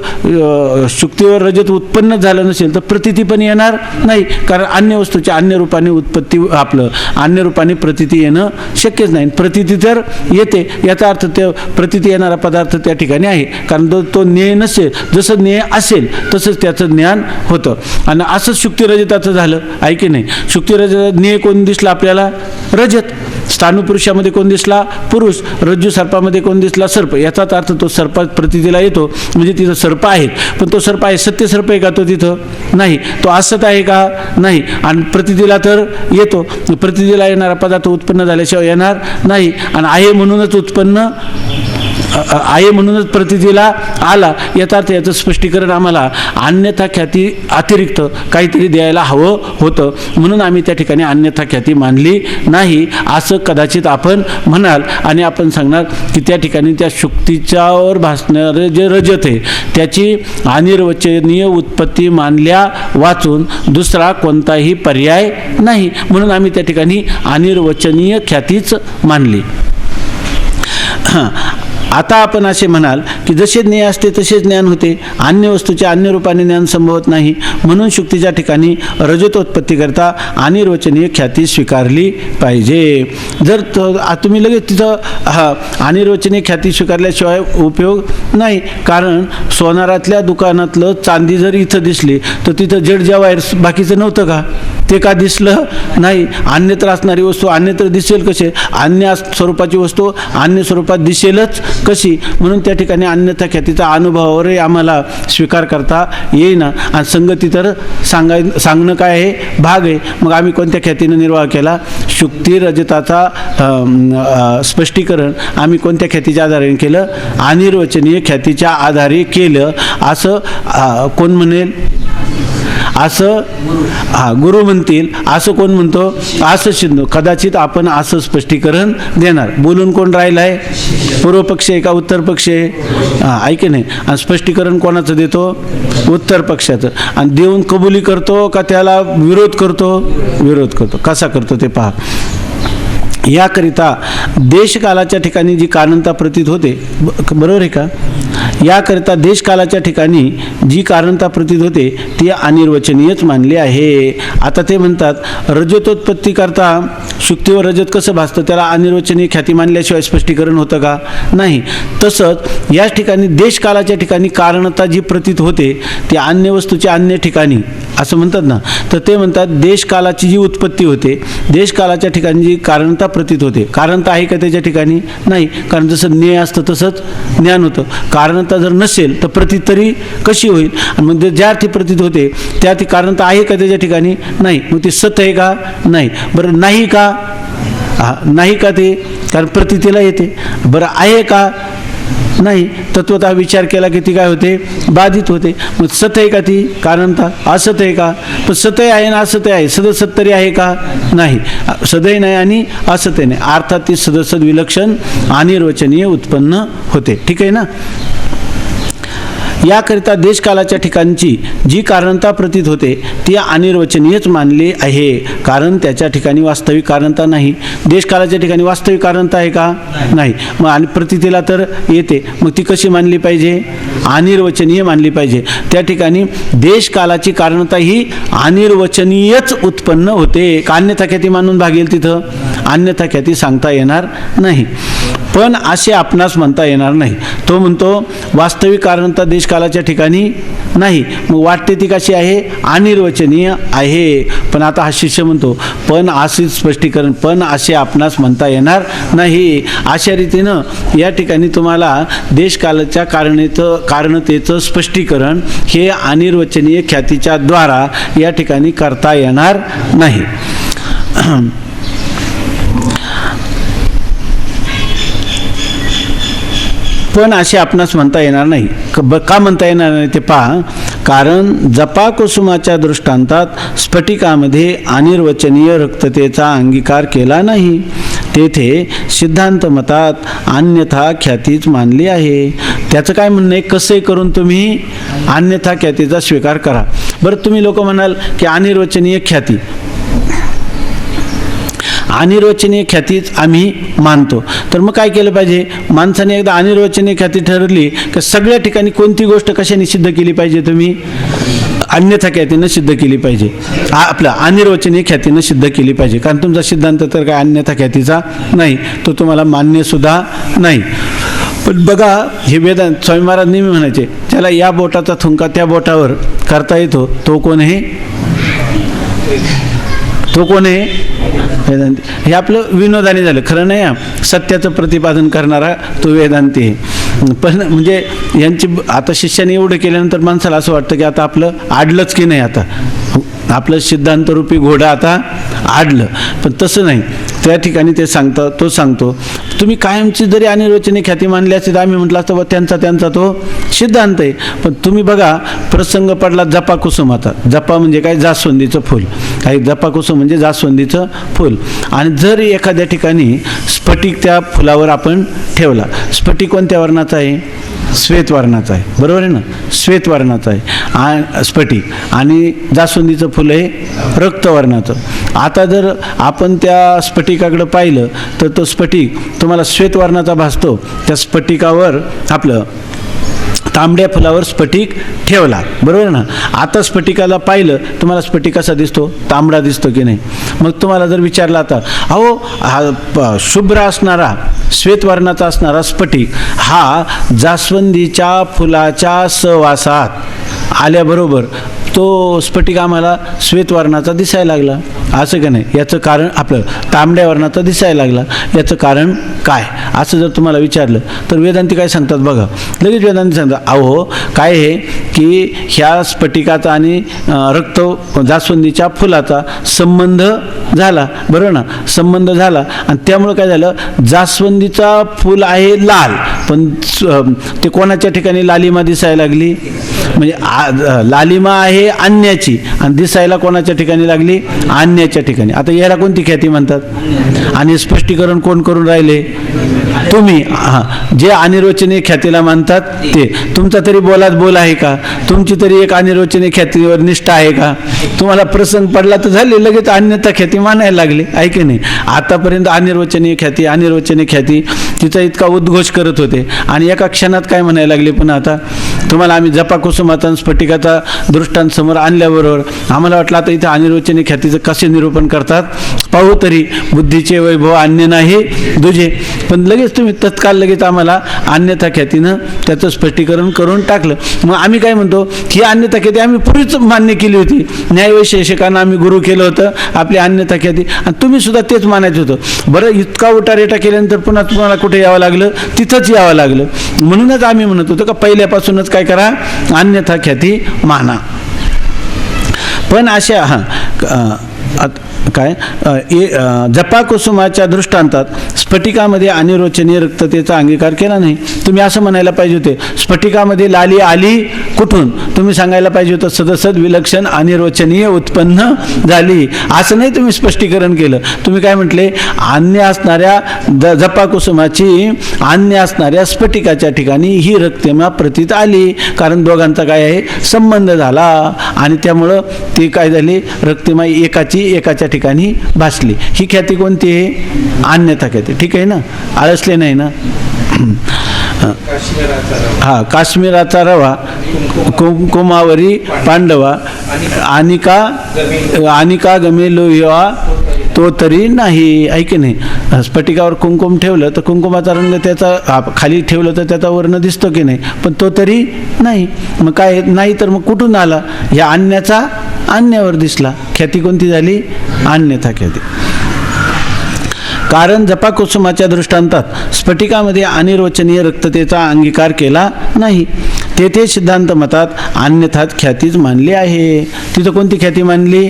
शुक्तीवर रजत उत्पन्न झालं नसेल तर प्रतीती पण येणार नाही. कारण अन्य वस्तूच्या अन्य रूपाने उत्पत्ती आपलं अन्य रूपाने प्रतीती येणं शक्यच नाही. प्रतीती तर येते याचा अर्थ ते प्रतीती येणारा पदार्थ त्या ठिकाणी आहे. कारण तो ज्ञेय नसेल, जसं ज्ञेय असेल तसंच त्याचं ज्ञान होतं. आणि असंच शुक्तिरजताचं झालं आहे की नाही. शुक्तिरजत ज्ञेय कोण दिसला आपल्याला? रजत. स्थाणुपुरुषामध्ये कोण दिसला? पुरुष. रज्जू सर्पामध्ये कोण दिसला? सर्प. याचाच अर्थ तो सर्प प्रतीतीला येतो म्हणजे तिथं सर्प आहेत. पण तो सर्प आहे सत्य सर्प आहे का तो तिथं? नाही. तो असत आहे का? नाही. आणि प्रतीतीला तर येतो. प्रतीतीला येणारा पदार्थ उत्पन्न झाल्याशिवाय येणार नाही. आणि आहे म्हणूनच उत्पन्न आहे म्हणूनच प्रतीतीला आला. याचा अर्थ याचं स्पष्टीकरण आम्हाला अन्यथा ख्याती अतिरिक्त काहीतरी द्यायला हवं होतं. म्हणून आम्ही त्या ठिकाणी अन्यथा ख्याती मानली नाही असं कदाचित आपण म्हणाल. आणि आपण सांगणार की त्या ठिकाणी त्या शुक्तीच्यावर भासणारे जे रजत आहे त्याची अनिर्वचनीय उत्पत्ती मानल्या वाचून दुसरा कोणताही पर्याय नाही. म्हणून आम्ही त्या ठिकाणी अनिर्वचनीय ख्यातीच मानली. आता आपण असे म्हणाल की जसे ज्ञेय असते तसेच ज्ञान होते. अन्य वस्तूच्या अन्य रूपाने ज्ञान संभवत नाही. म्हणून शुक्तीच्या ठिकाणी रजतोत्पत्ती करता अनिर्वचनीय ख्याती स्वीकारली पाहिजे. जर तुम्ही लगेच तिथं अनिर्वचनीय ख्याती स्वीकारल्याशिवाय उपयोग नाही. कारण सोनारातल्या दुकानातलं चांदी जर इथं दिसली तर तिथं जड जवाहीर बाकीचं नव्हतं का? ते का दिसलं नाही? अन्यत्र असणारी वस्तू अन्यत्र दिसेल कसे? अन्य स्वरूपाची वस्तू अन्य स्वरूपात दिसेलच कशी? म्हणून त्या ठिकाणी अन्यथा ख्यातीचा अनुभवावरही आम्हाला स्वीकार करता येईना. आणि संगती तर सांगणं काय आहे? भाग आहे. मग आम्ही कोणत्या ख्यातीनं निर्वाह केला? शुक्ती रजताचा स्पष्टीकरण आम्ही कोणत्या ख्यातीच्या आधारे केलं? अनिर्वचनीय ख्यातीच्या आधारे केलं असं कोण म्हणेल? असं गुरु म्हणतील. असं कोण म्हणतो? असं सिद्ध. कदाचित आपण असं स्पष्टीकरण देणार. बोलून कोण राहिलं आहे? पूर्व पक्ष आहे का उत्तर पक्ष आहे? ऐके नाही. आणि स्पष्टीकरण कोणाचं देतो? उत्तर पक्षाचं. आणि देऊन कबुली करतो का त्याला विरोध करतो? विरोध करतो. कसा करतो ते पहा. याकरिता देशकालाच्या ठिकाणी जी कारणता प्रतीत होते, बरोबर आहे का? याकरिता देशकालाच्या ठिकाणी जी कारणता प्रतीत होते ती अनिर्वचनीयच मानली आहे. आता ते म्हणतात रजतोत्पत्ती करता शुक्तीवर रजत कसं भासतं? त्याला अनिर्वचनीय ख्याती मानल्याशिवाय स्पष्टीकरण होतं का? नाही. तसंच याच ठिकाणी देशकालाच्या ठिकाणी कारणता जी प्रतीत होते ती अन्य वस्तूच्या अन्य ठिकाणी असं म्हणतात ना. तर ते म्हणतात देशकालाची जी उत्पत्ती होते देशकालाच्या ठिकाणी जी कारणता प्रतीत होते. कारणता आहे का त्याच्या ठिकाणी? नाही. कारण जसं ज्ञेय असतं तसंच ज्ञान होतं. कारणता जर नसेल तर प्रतीत तरी कशी होईल? आणि मग ज्या अर्थी प्रतीत होते त्या ती कारणता आहे का त्याच्या ठिकाणी? नाही. मग ती सत आहे का? नाही. बरं नाही का? नाही का ते? कारण प्रतीतीला येते. बरं आहे का? नाही. तत्वतः विचार केला की ती काय होते? बाधित होते. मग सत आहे का ती कारणता? असत आहे का? पण सतही आहे ना असतही आहे. सदसत तरी आहे का? नाही. सदही नाही आणि असतही नाही. अर्थात ती सदसद विलक्षण अनिर्वचनीय उत्पन्न होते. ठीक आहे ना. याकरिता देशकालाच्या ठिकाणची जी कारणता प्रतीत होते ती अनिर्वचनीयच मानली आहे. कारण त्याच्या ठिकाणी वास्तविक कारणता नाही. देशकालाच्या ठिकाणी वास्तविक कारणता आहे का? नाही. मग आणि प्रतीतीला तर येते. मग ती कशी मानली पाहिजे? अनिर्वचनीय मानली पाहिजे. त्या ठिकाणी देशकालाची कारणता ही अनिर्वचनीयच उत्पन्न होते. अन्यथा ख्याती मानून भागेल तिथं? अन्यथा ख्याती सांगता येणार नाही. पण असे आपणास म्हणता येणार नाही. तो म्हणतो वास्तविक कारणता देशकालाच्या ठिकाणी नाही. मग वाटते ती कशी आहे? अनिर्वचनीय आहे. पण आता हा शिष्य म्हणतो पण असे स्पष्टीकरण पण असे आपणास म्हणता येणार नाही. अशा रीतीनं या ठिकाणी तुम्हाला देशकालाच्या कारणतेचं स्पष्टीकरण हे अनिर्वचनीय ख्यातीच्या द्वारा या ठिकाणी करता येणार नाही. पण असे आपणास म्हणता येणार नाही. का म्हणता येणार नाही ते पहा. कारण जपाकुसुमाच्या दृष्टांतात स्फटिकामध्ये अनिर्वचनीय रक्ततेचा अंगीकार केला नाही. तेथे सिद्धांत मतात अन्यथा ख्यातीच मानली आहे. त्याचं काय म्हणणं आहे, कसंही करून तुम्ही अन्यथा ख्यातीचा स्वीकार करा. बरं, तुम्ही लोक म्हणाल की अनिर्वचनीय ख्याती, अनिर्वचनीय ख्यातीच आम्ही मानतो. तर मग काय केलं पाहिजे, माणसाने एकदा अनिर्वचनीय ख्याती ठरवली की सगळ्या ठिकाणी कोणती गोष्ट कशाने सिद्ध केली पाहिजे, तुम्ही अन्यथा ख्यातीनं सिद्ध केली पाहिजे, आपलं अनिर्वचनीय ख्यातीनं सिद्ध केली पाहिजे. कारण तुमचा सिद्धांत तर काय अन्यथा ख्यातीचा नाही, तो तुम्हाला मान्यसुद्धा नाही. पण बघा, हे वेदांत स्वामी महाराज नेहमी म्हणायचे, त्याला या बोटाचा थुंका त्या बोटावर करता येतो, तो कोण आहे, तो कोण आहे, वेदांती. हे आपलं विनोदाने झालं, खरं नाही. सत्याचं प्रतिपादन करणारा तो वेदांती आहे. पण म्हणजे यांची आता शिष्याने एवढं केल्यानंतर माणसाला असं वाटतं की आता आपलं आडलंच की नाही, आता आपलं सिद्धांतरूपी घोडं आता आडलं. पण तसं नाही. त्या ठिकाणी ते सांगतं, तो सांगतो तुम्ही कायमची जरी अनिर्वचनीय ख्याती मानली असते तर आम्ही म्हटलं असतं त्यांचा तो सिद्धांत आहे. पण तुम्ही बघा, प्रसंग पडला जपाकुसुमाचा. जपा म्हणजे काय, जास्वंदीचं फूल. काही जपाकुसुम म्हणजे जास्वंदीचं फूल. आणि जर एखाद्या ठिकाणी स्फटिक त्या फुलावर आपण ठेवला, स्फटिक कोणत्या वर्णाचा आहे, श्वेत वर्णाचा आहे, बरोबर आहे ना, श्वेत वर्णाचा आहे स्फटिक. आणि जास्वंदीचं फुल आहे रक्तवर्णाचं. आता जर आपण त्या स्फटिकाकडे पाहिलं तर तो स्फटिक तुम्हाला श्वेत वर्णाचा भासतो. त्या स्फटिकावर आपलं तांबड्या फुलावर स्फटिक ठेवला, बरोबर ना. आता स्फटिकाला पाहिलं, तुम्हाला स्फटिक कसा दिसतो, तांबडा दिसतो की नाही. मग तुम्हाला जर विचारला आता, अहो हा शुभ्र असणारा श्वेतवर्णाचा असणारा स्फटिक हा जास्वंदीच्या फुलाच्या सहवासात आल्याबरोबर तो स्फटिक आम्हाला श्वेतवर्णाचा दिसायला लागला, असं का नाही. याचं कारण आपलं तांबड्या वर्णाचा दिसायला लागला, याचं कारण काय, असं जर तुम्हाला विचारलं तर वेदांती काय सांगतात बघा. लगेच वेदांती सांगतात, अहो काय आहे की ह्या स्फटिकाचा आणि रक्त जास्वंदीच्या फुलाचा संबंध झाला, बरोबर ना, संबंध झाला. आणि त्यामुळं काय झालं, जास्वंदीचा फूल आहे लाल, पण ते कोणाच्या ठिकाणी लालिमा दिसायला लागली, म्हणजे लालिमा आहे अन्याची आणि दिसायला कोणाच्या ठिकाणी लागली, अन्याच्या ठिकाणी. आता याला कोणती ख्याती म्हणतात, आणि स्पष्टीकरण कोण करून राहिले, तुम्ही. हां, जे अनिर्वचनीय ख्यातीला मानतात ते. तुमचा तरी बोलात बोल आहे का, तुमची तरी एक अनिर्वचनीय ख्यातीवर निष्ठा आहे का. तुम्हाला प्रसंग पडला तर झाले, लगेच अन्यथा ख्याती मानायला लागले, आहे की नाही. आतापर्यंत अनिर्वचनीय ख्याती तिचा इतका उद्घोष करत होते आणि एका क्षणात काय म्हणायला लागले. पण आता तुम्हाला आम्ही जपाकुसुमाचा स्फटिकाचा दृष्टांत समोर आणल्याबरोबर आम्हाला वाटलं आता इथं अनिर्वचनीय ख्यातीचं कसे निरूपण करतात पाहू तरी, बुद्धीचे वैभव अन्य नाही दुजे. पण लगेच तुम्ही तत्काल लगेच आम्हाला अन्यथा ख्यातीनं त्याचं स्पष्टीकरण करून टाकलं. मग आम्ही काय म्हणतो की अन्यथा ख्याती आम्ही पूर्वीच मान्य केली होती, न्यायवैशेषिकांना आम्ही गुरु केलं होतं आपली अन्यथा ख्याती, आणि तुम्ही सुद्धा तेच मानायचं होतं. बरं, इतका उटारेटा केल्यानंतर पुन्हा तुम्हाला कुठे यावं लागलं, तिथंच यावं लागलं. म्हणूनच आम्ही म्हणत होतो का पहिल्यापासूनच काय करा, अन्यथा ख्याती माना. पण अशा काय जपाकुसुमाच्या दृष्टांतात स्फटिकामध्ये अनिर्वचनीय रक्ततेचा अंगीकार केला नाही. तुम्ही असं म्हणायला पाहिजे होते, स्फटिकामध्ये लाली आली कुठून, तुम्ही सांगायला पाहिजे होतं सदसद विलक्षण अनिर्वचनीय उत्पन्न झाली, असं नाही तुम्ही स्पष्टीकरण केलं. तुम्ही काय म्हटले, अन्य असणाऱ्या जपाकुसुमाची अन्य असणाऱ्या स्फटिकाच्या ठिकाणी ही रक्तमा प्रतीत आली, कारण दोघांचा काय आहे संबंध झाला आणि त्यामुळं ती काय झाली, रक्तमा एकाच्या ठिकाणी भासली. ही ख्याती कोणती आहे, अन्यथा ख्याती. ठीक आहे ना, आळसले नाही ना. हा, काश्मीराचा रवा कुंकुमावरी पांडवा आनिका गमे लोहिवा तो तरी नाही, आहे की नाही. स्फटिकावर कुंकुम ठेवलं तर कुंकुमाचा रंग त्याचा खाली ठेवलं तर त्याचा वर्ण दिसतो की नाही, पण तो तरी नाही. मग काय नाही तर मग कुठून आला, ह्या अन्याचा अन्यावर दिसला. ख्याती कोणती झाली, अन्यथा ख्याती. कारण जपाकुसुमाच्या दृष्टांतात स्फटिकामध्ये अनिर्वचनीय रक्ततेचा अंगीकार केला नाही. तेथे सिद्धांत मतात अन्यथा ख्यातीच मानली आहे. तिथं कोणती ख्याती मानली,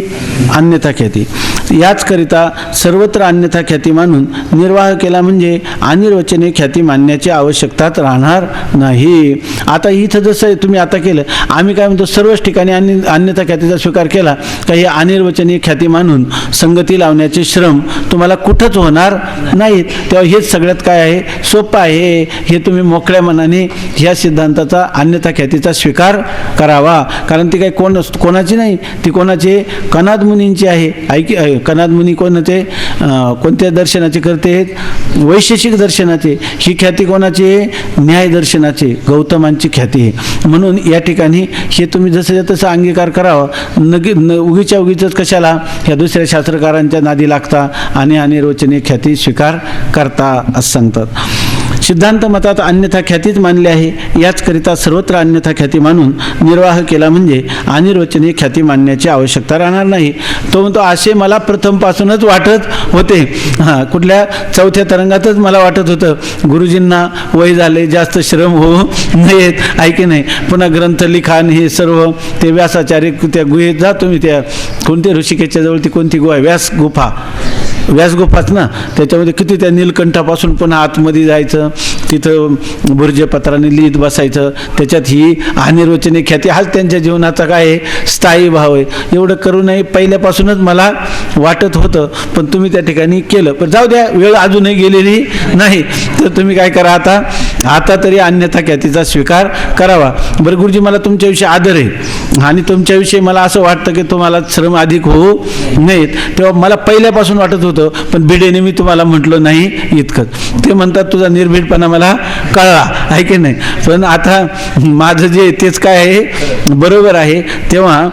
अन्यथा ख्याती. याचकरिता सर्वत्र अन्यथा ख्याती मानून निर्वाह केला म्हणजे अनिर्वचनीय ख्याती मानण्याची आवश्यकताच राहणार नाही. आता इथं जसं तुम्ही आता केलं, आम्ही काय म्हणतो सर्वच ठिकाणी अन्यथा ख्यातीचा स्वीकार केला काही अनिर्वचनीय ख्याती मानून संगती लावण्याचे श्रम तुम्हाला कुठंच होणार नाहीत. तेव्हा हेच सगळ्यात काय आहे, सोपं आहे. हे तुम्ही मोकळ्या मनाने ह्या सिद्धांताचा अन्यथा ख्यातीचा स्वीकार करावा. कारण ती काही कोणाची नाही, ती कोणाची कनाद मुनींची आहे. कनाद मुनी कोणाचे, कोणत्या दर्शनाचे करते आहेत, वैशेषिक दर्शनाचे. ही ख्याती कोणाची आहे, न्याय दर्शनाचे, गौतमांची ख्याती आहे. म्हणून या ठिकाणी हे तुम्ही जसं तसं अंगीकार करावा. उगीच्या उगीच कशाला ह्या दुसऱ्या शास्त्रकारांच्या नादी लागता आणि अनिर्वचनीय ख्याती स्वीकार करता असं सांगतात. सिद्धांत मतात अन्यथा ख्यातीच मानली आहे. याचकरिता सर्वत्र अन्यथा ख्याती मानून निर्वाह केला म्हणजे अनिर्वचनीय ख्याती मानण्याची आवश्यकता राहणार नाही. तो म्हणतो असे मला प्रथमपासूनच वाटत होते. कुठल्या चौथ्या तरंगातच मला वाटत होतं गुरुजींना वय झाले, जास्त श्रम होऊ नयेत, ऐके नाही. पुन्हा ग्रंथ लिखाण हे सर्व ते व्यासाचार्य त्या गुहेत जा तुम्ही, त्या कोणत्या ऋषिकेशच्या जवळ ती कोणती गुहा, व्यासगुफाच ना, त्याच्यामध्ये किती त्या नीलकंठापासून पुन्हा आतमध्ये जायचं, तिथं भुर्जपत्राने लिहित बसायचं. त्याच्यात ही अनिर्वचनीय ख्याती हाच त्यांच्या जीवनाचा काय आहे, स्थायी भाव आहे. एवढं करू नये पहिल्यापासूनच मला वाटत होतं, पण तुम्ही त्या ठिकाणी केलं. पण जाऊ द्या, वेळ अजूनही गेलेली नाही, तर तुम्ही काय करा, आता तरी अन्यथा ख्यातीचा स्वीकार करावा. बरं गुरुजी, मला तुमच्याविषयी आदर आहे आणि तुमच्याविषयी मला असं वाटतं की तुम्हाला श्रम अधिक होऊ नयेत. तेव्हा मला पहिल्यापासून वाटत होतं, पण भिडेने मी तुम्हाला म्हटलं नाही इतकंच. ते म्हणतात तुझा निर्भीडपणा मला कळला, आहे की नाही. पण आता माझं जे तेच काय आहे, बरोबर आहे. तेव्हा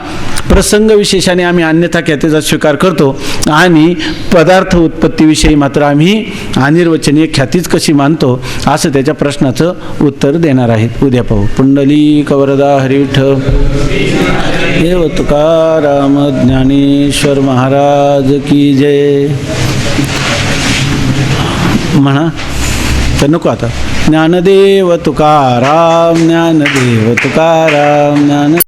प्रसंग विशेषाने आम्ही अन्यथा ख्यातीचा स्वीकार करतो आणि पदार्थ उत्पत्तीविषयी मात्र आम्ही अनिर्वचनीय ख्यातीच कशी मानतो असं त्याच्या प्रश्नाचं उत्तर देणार आहेत. उद्या पाहू. पुंडलिक वरदा हरिविठ्ठल देव तुकाराम ज्ञानेश्वर महाराज की जय म्हणा. तर नको आता. ज्ञानदेव तुकाराम, ज्ञानदेव तुकाराम, ज्ञानदेव